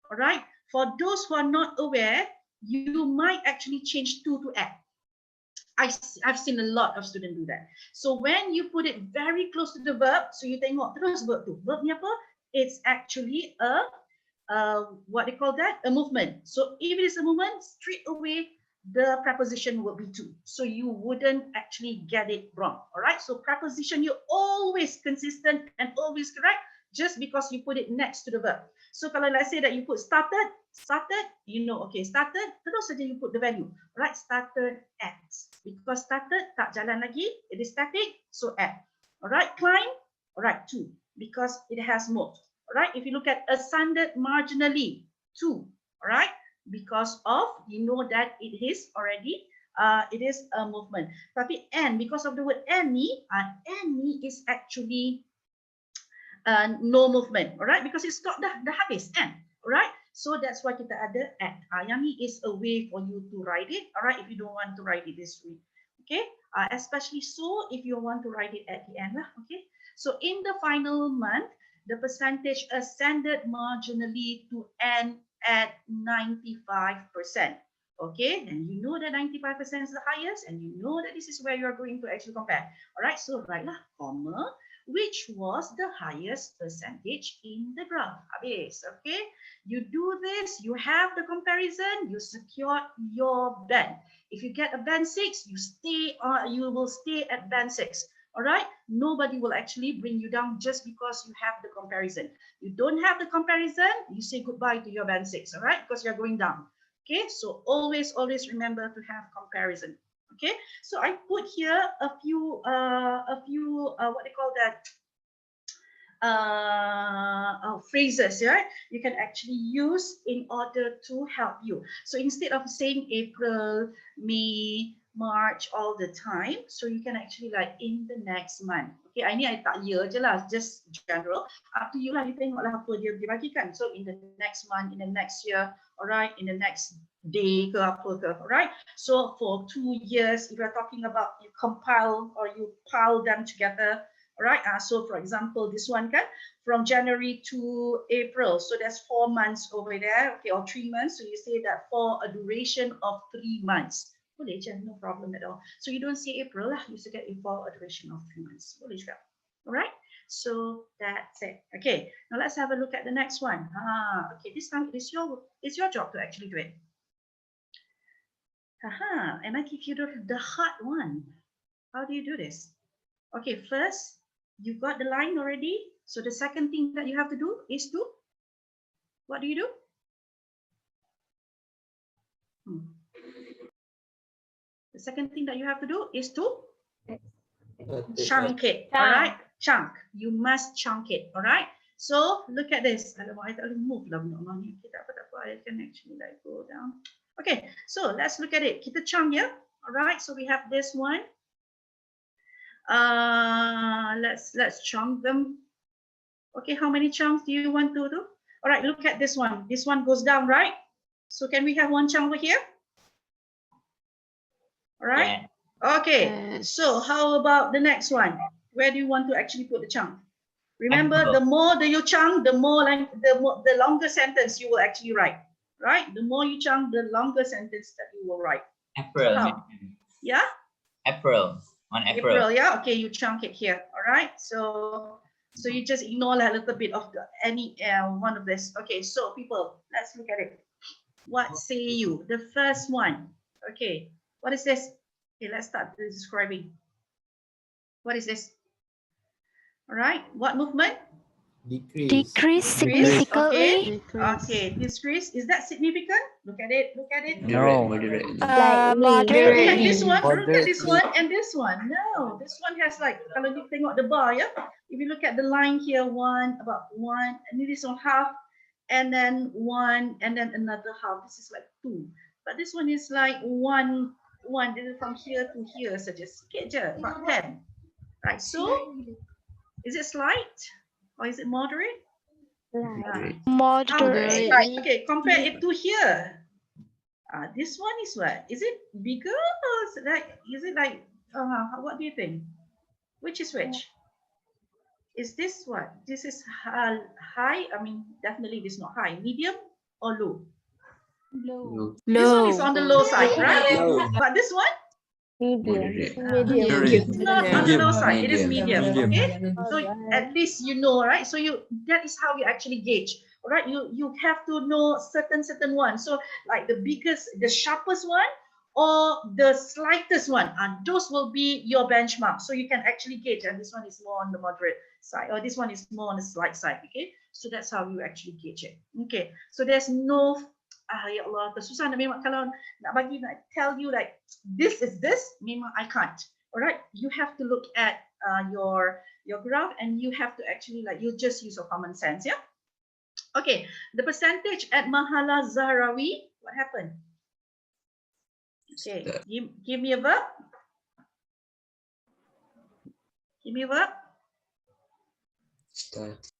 all right, for those who are not aware, you might actually change to act. I've seen a lot of students do that. So when you put it very close to the verb, so you tengok terus verb tu. Verb ni apa? It's actually a what they call that? A movement. So if it is a movement, straight away the preposition will be to. So you wouldn't actually get it wrong. All right. So preposition, you're always consistent and always correct just because you put it next to the verb. So kalau let's say that you put started, you know, okay, started, terus saja you put the value. Right, started at. Because started tak jalan lagi, it is static, so at. All right, climb, all right, to, because it has moved. All right, if you look at ascended marginally, to, all right, because of, you know that it is already, it is a movement. Tapi and, because of the word any is actually no movement, all right, because it's got the habis, and, all right, so that's why kita ada at. Yang ni is a way for you to write it, all right, if you don't want to write it this way, okay, especially so if you want to write it at the end lah, okay. So in the final month, the percentage ascended marginally to end at 95%. Okay, and you know that 95% is the highest, and you know that this is where you are going to actually compare. All right, so write lah, comma, which was the highest percentage in the graph. Habis, okay? You do this, you have the comparison, you secure your band. If you get a band 6, you will stay at band 6. All right, nobody will actually bring you down just because you have the comparison. You don't have the comparison, you say goodbye to your band 6, all right, because you're going down. Okay, so always remember to have comparison. Okay, so I put here a few what they call that, phrases, right? You can actually use in order to help you. So instead of saying April, May, March all the time, so you can actually like in the next month. Okay, ini I tak year je lah, just general. Up to you lah, you tengok lah apa dia bagikan. So in the next month, in the next year, alright, in the next day ke apa ke, alright. So for 2 years, if you're talking about you compile or you pile them together, alright. So for example, this one kan, from January to April, so that's 4 months over there, okay, or 3 months. So you say that for a duration of 3 months. Boleh je, no problem at all. So you don't say April lah, you say get it for a duration of 3 months. Boleh juga. Alright, so that's it. Okay, now let's have a look at the next one. Okay, this time it's your job to actually do it. And I give you the hard one. How do you do this? Okay, first, you got the line already. So the second thing that you have to do is to, what do you do? The second thing that you have to do is to chunk it, all right? Chunk. You must chunk it, all right? So look at this. I don't move lah. I can actually like go down. Okay, so let's look at it. Kita chunk ya, all right? So we have this one. Let's chunk them. Okay, how many chunks do you want to do? All right, look at this one. This one goes down, right? So can we have one chunk over here? All right. Yeah. Okay. So how about the next one? Where do you want to actually put the chunk? Remember, the more that you chunk, the longer sentence you will actually write. Right? The more you chunk, the longer sentence that you will write. April. Yeah. April. On April. April. Yeah. Okay. You chunk it here. All right. So So you just ignore a little bit of any one of this. Okay, so people, let's look at it. What say you? The first one. Okay, what is this? Okay, let's start describing. What is this? All right, what movement? Decrease significantly. Okay, decrease. Is that significant? Look at it. Look at it. No. Look Moderately. at this one. Look at this one and this one. No, this one has like, kalau you tengok the bar, yeah. If you look at the line here, about one, and this one half, and then one, and then another half. This is like 2. But this one is like one. This is from here to here. So just sikit je, about 10. Right. So, is it slight or is it moderate? Moderate. Okay, compare it to here. This one is what? Is it bigger or is it like what do you think? Which is which? Is this what? This is high. I mean, definitely this is not high. Medium or low? Low. This one is on the low side, right? Low. But this one? Medium. It's not on the low side. It is Medium. medium. Okay. So at least you know, right? So that is how you actually gauge. All right. You have to know certain ones. So like the biggest, the sharpest one, or the slightest one, and those will be your benchmark. So you can actually gauge. And this one is more on the moderate side, or this one is more on the slight side. Okay. So that's how you actually gauge it. Okay. So there's no. Ya Allah, tersusah nak memang kalau nak tell you like this is this, memang I can't. Alright, you have to look at your graph and you have to actually you just use your common sense, yeah. Okay, the percentage at Mahala Zahrawi, what happened? Okay, give me a verb. Give me a verb.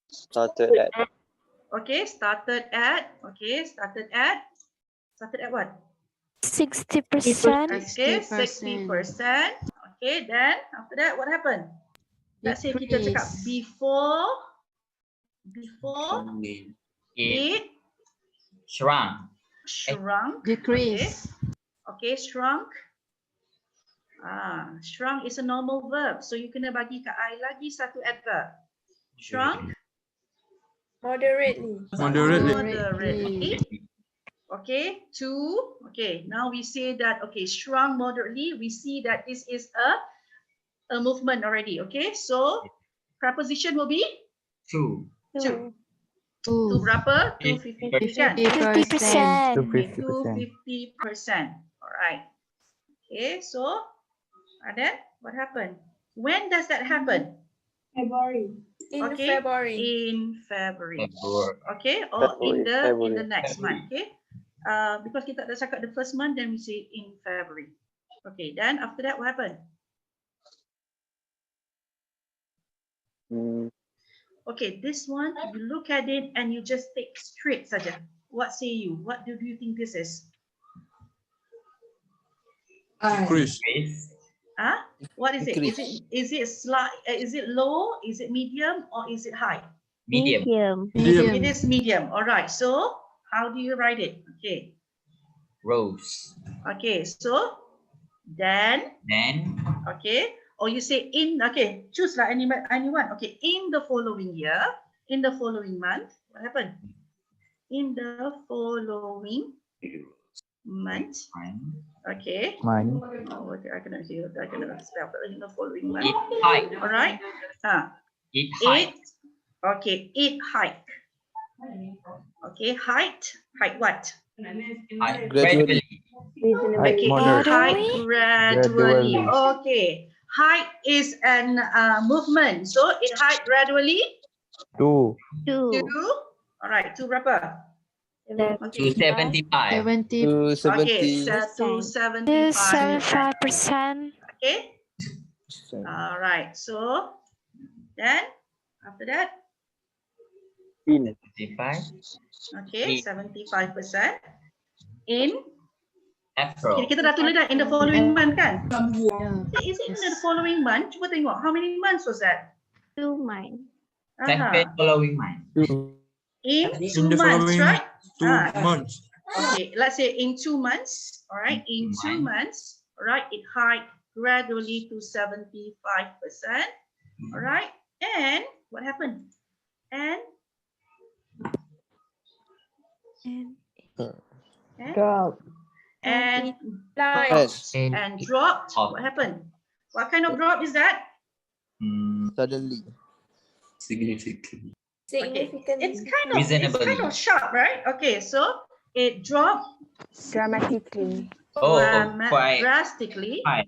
Started at. Okay, started at what? 60%. Okay, 60%. Okay, then after that, what happened? Let's say kita cakap before it Shrunk. Decrease. Okay, shrunk. Shrunk is a normal verb. So you kena bagi kat I lagi satu adverb. Shrunk. Moderately. Okay, 2. Okay, now we say that, okay, shrunk moderately. We see that this is a movement already. Okay, so preposition will be? 2. 2. 2 berapa? 250%. 50%. 250%. All right. Okay, so then what happened? When does that happen? February. In February. Okay, or in the next month. Okay, because kita dah cakap the first month, then we say in February. Okay, then after that, what happened? Okay, this one, you look at it and you just take straight saja. What say you? What do you think this is? Decrease. What is it? Is it slight? Is it low? Is it medium? Or is it high? Medium. It is medium. All right. So how do you write it? Okay. Rose. Okay. So then. Okay. Or you say in. Okay. Choose like anyone. Okay. In the following year. In the following month. What happened? In the following month. Okay. Oh, okay, I cannot hear. I cannot spell. In the following month. It hike. All right. It hike. Okay. It hike. Okay. Height. Height what? Gradually. Okay. It hike gradually. Okay. Height is an movement. So it hike gradually. 2. All right. 2 berapa? To 75. Okay, to 75%. Okay. All right. So then after that, 75. okay, 75% in April. kita dah tulis dah in the following month kan? Is it in the following month? Cuba tengok how many months was that? 2 months. Second following month. In 2 months, right? 2 months. Okay, let's say in 2 months. All right, in 2 months. All right, it hiked gradually to 75%. All right, And what happened? And Drop. and Yes. and dropped. What happened? What kind of drop is that? Suddenly. Significantly. Okay, it's kind of Reasonably. sharp, right? Okay, so it dropped Dramatically. Quite drastically. high.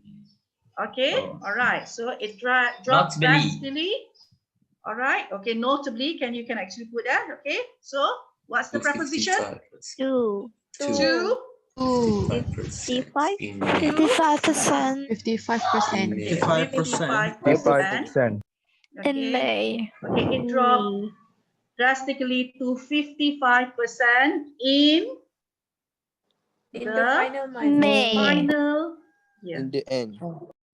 Okay, Oh. all right. So it dropped Notably. drastically. All right. Okay, notably, can actually put that? Okay, so what's the preposition? 2. To 55. 55%. 55%. 55%. 55%. In Okay. May. Okay, it dropped drastically to 55% in the final May. year. In the end.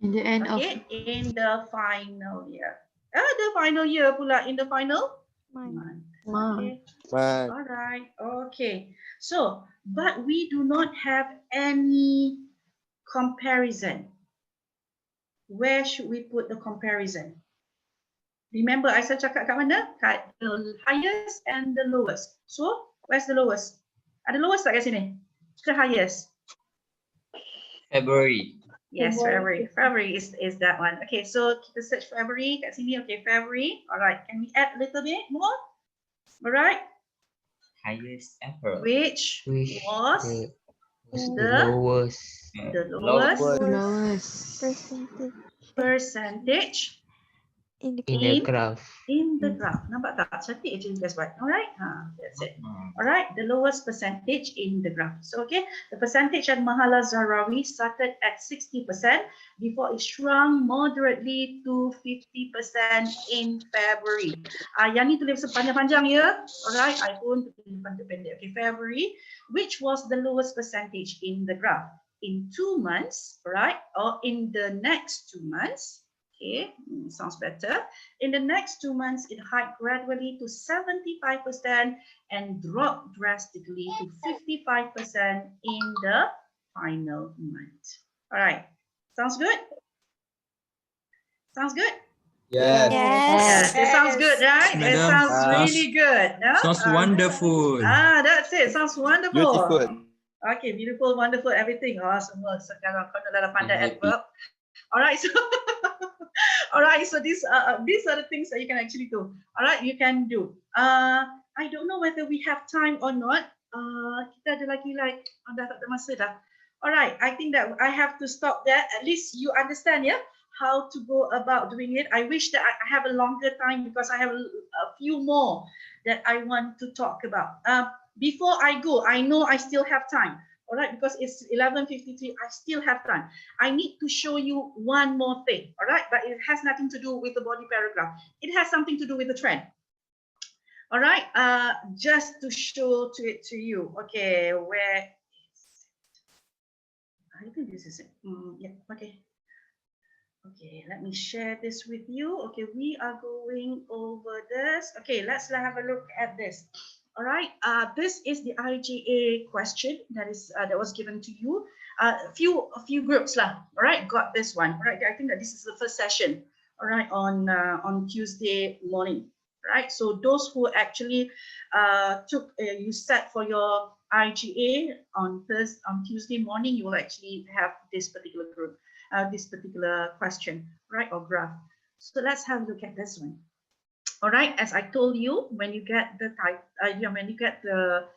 In the end of Okay, in the final year. The final year pula, in the final month. Okay. Man. All right. Okay. So, but we do not have any comparison. Where should we put the comparison? Remember, I said cakap kat mana? Kat the highest and the lowest. So, where's the lowest? Ada lowest tak kat sini? Ke highest? February. Yes, February. February is that one. Okay, so kita search February kat sini. Okay, February. All right. Can we add a little bit more? All right. Highest ever. Which was the lowest. lowest percentage In In the graph. in the graph. Nampak tak? Cantik je guys buat. Alright. That's it. Alright, the lowest percentage in the graph. So okay, the percentage at Mahala Zahrawi started at 60% before it shrunk moderately to 50% in February. Yang ni tulis panjang-panjang ya. Alright, I pun tulis pendek-pendek. Okay, February, which was the lowest percentage in the graph. In 2 months, right, or in the next 2 months, okay, sounds better. In the next 2 months, it hiked gradually to 75% and dropped drastically to 55% in the final month. All right, sounds good? Sounds good? Yes. Yes. It sounds good, right? It Madam, sounds really good. No? sounds wonderful. That's it. Sounds wonderful. Beautiful. Okay, beautiful, wonderful, everything. Semua sekarang kau dah pandai adverb. Alright, so alright, so these are the things that you can actually do. Alright, you can do. I don't know whether we have time or not. Kita ada lagi dah tak ada masa dah. Alright, I think that I have to stop there. At least you understand, yeah, how to go about doing it. I wish that I have a longer time because I have a few more that I want to talk about. Before I go, I know I still have time. All right, because it's 11:53, I still have time. I need to show you one more thing. All right, but it has nothing to do with the body paragraph. It has something to do with the trend. All right, just to show it to you. Okay, where is it? I think this is it. Yeah, okay. Okay, let me share this with you. Okay, we are going over this. Okay, let's have a look at this. All right, this is the IGA question that was given to you. A few groups lah. All right, got this one. All right, I think that this is the first session. All right, on Tuesday morning. Right, so those who actually you sat for your IGA on Tuesday morning, you will actually have this particular group, this particular question, right, or graph. So let's have a look at this one. All right, as I told you, when you get the when you get the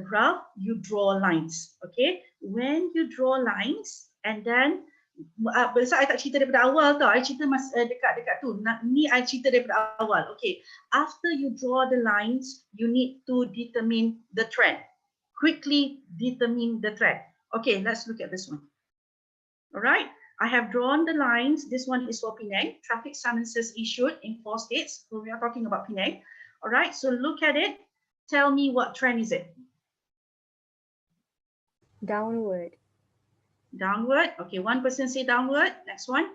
graph, you draw lines. Okay, when you draw lines and then besar I tak cerita daripada awal tau. I cerita dekat tu. Ni I cerita daripada awal. Okay, after you draw the lines, you need to determine the trend. Quickly determine the trend. Okay, let's look at this one. All right. I have drawn the lines. This one is for Penang. Traffic summonses issued in 4 states. So we are talking about Penang. All right, so look at it. Tell me what trend is it? Downward. Downward. Okay, one person say downward. Next one.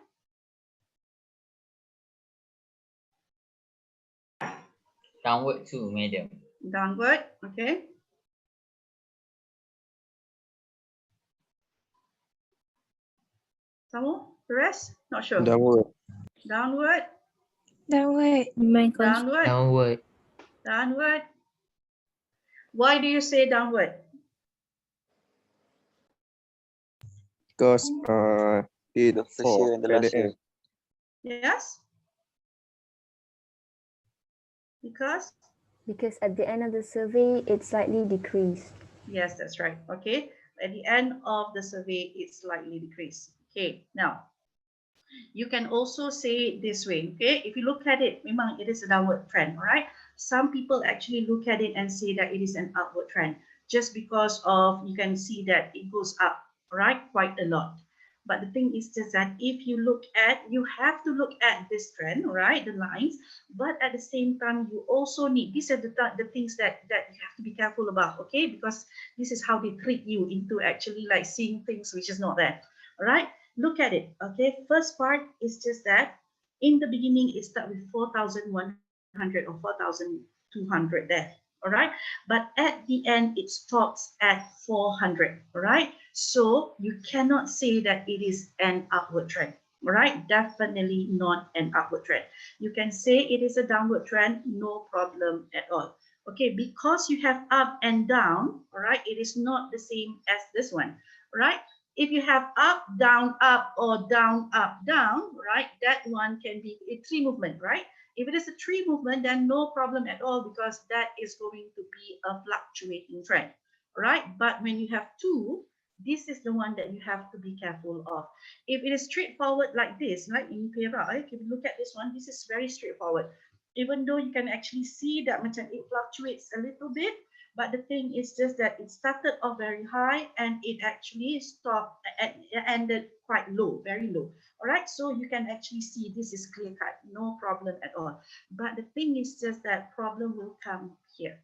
Downward too, madam. Downward. Okay. Some more? The rest? Not sure. Downward. Downward. Downward. Downward. Downward. Downward. Why do you say downward? Because it Year and the last year. Yes? Because? Because at the end of the survey, it slightly decreased. Yes, that's right. Okay. At the end of the survey, it slightly decreased. Okay. Now, you can also say it this way. Okay. If you look at it, memang it is a downward trend. All right. Some people actually look at it and say that it is an upward trend just because of, you can see that it goes up, all right, quite a lot. But the thing is just that if you look at, you have to look at this trend, right, the lines, but at the same time, you also need, these are the things that you have to be careful about, okay, because this is how they trick you into actually like seeing things which is not there, all right? Look at it, okay? First part is just that in the beginning, it starts with 4,100 or 4,200 there, all right? But at the end, it stops at 400, all right? So you cannot say that it is an upward trend, all right? Definitely not an upward trend. You can say it is a downward trend, no problem at all. Okay, because you have up and down, all right? It is not the same as this one, all right? If you have up, or down, right? That one can be a tree movement, right? If it is a tree movement, then no problem at all because that is going to be a fluctuating trend, right? But when you have two, this is the one that you have to be careful of. If it is straightforward like this, like in Perak, if you look at this one, this is very straightforward. Even though you can actually see that it fluctuates a little bit, but the thing is just that it started off very high and it actually stopped and ended quite low, very low. All right, so you can actually see this is clear cut, no problem at all. But the thing is just that problem will come here.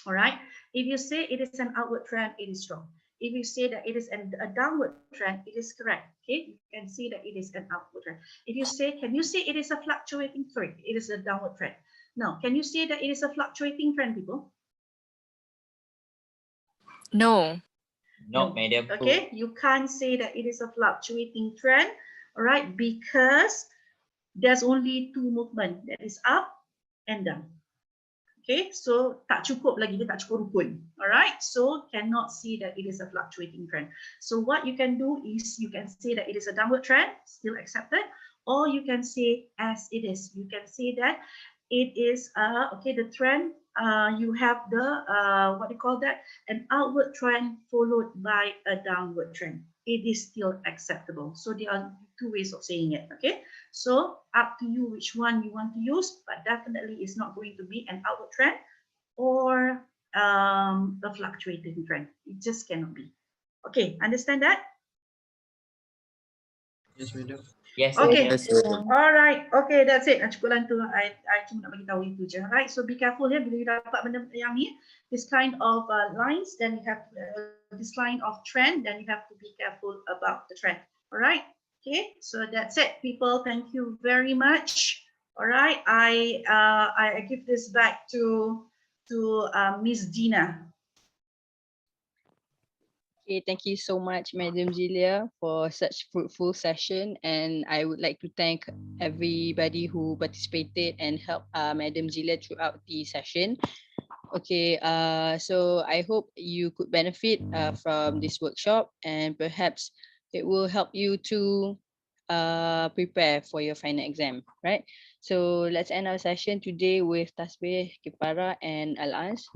All right, if you say it is an upward trend, it is wrong. If you say that it is a downward trend, it is correct. Okay, you can see that it is an upward trend. If you say, can you say it is a fluctuating trend? It is a downward trend. Now, can you say that it is a fluctuating trend, people? No. No, madam. Okay, you can't say that it is a fluctuating trend, all right, because there's only two movement, that is up and down. Okay, so tak cukup lagi, dia tak cukup rukun. All right, so cannot see that it is a fluctuating trend. So what you can do is you can say that it is a downward trend, still accepted, or you can say as it is. You can say that it is okay, the trend, you have the what do you call that, an outward trend followed by a downward trend. It is still acceptable. So there are two ways of saying it. Okay, so up to you which one you want to use, but definitely it's not going to be an outward trend or a fluctuating trend. It just cannot be. Okay, understand that? Yes, madam. Yes. Okay. Yes, madam. All right. Okay, that's it. Cukup lah tu. I cuma nak bagi tahu itu je. Right. So be careful ya bila you dapat benda yang ni, this kind of lines, then you have this kind of trend, then you have to be careful about the trend. All right. Okay. So that's it, people. Thank you very much. All right. I give this back to Miss Dina. Okay, thank you so much, Madam Zilia, for such fruitful session. And I would like to thank everybody who participated and helped Madam Zilia throughout the session. Okay, so I hope you could benefit from this workshop, and perhaps it will help you to prepare for your final exam, right? So let's end our session today with Tasbih, Kipara, and Al-Ans.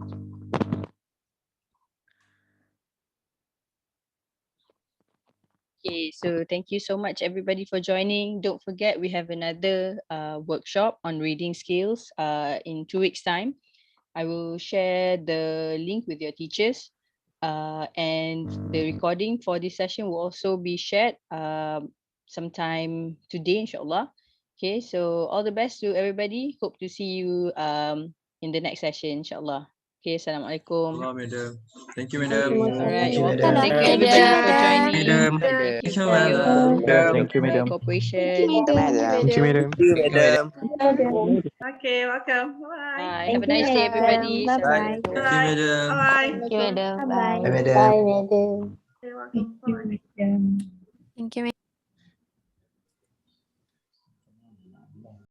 Okay, so thank you so much everybody for joining. Don't forget we have another workshop on reading skills in 2 weeks time. I will share the link with your teachers and the recording for this session will also be shared sometime today, inshallah. Okay, so all the best to everybody. Hope to see you in the next session, inshallah. Okay, Assalamualaikum. Allah, madam. Thank you, madam. Alright, Thank you, welcome. madam. Thank you everybody for joining. Madam. Thank you Thank you, for your Thank you, madam. cooperation. Madam. Thank you, madam. Okay, welcome. Bye. Bye. Have a nice day, everybody. Bye. Assalamualaikum. Thank you, madam. Bye. Thank you, madam. Bye, Bye. madam. You're welcome. Bye. Madam.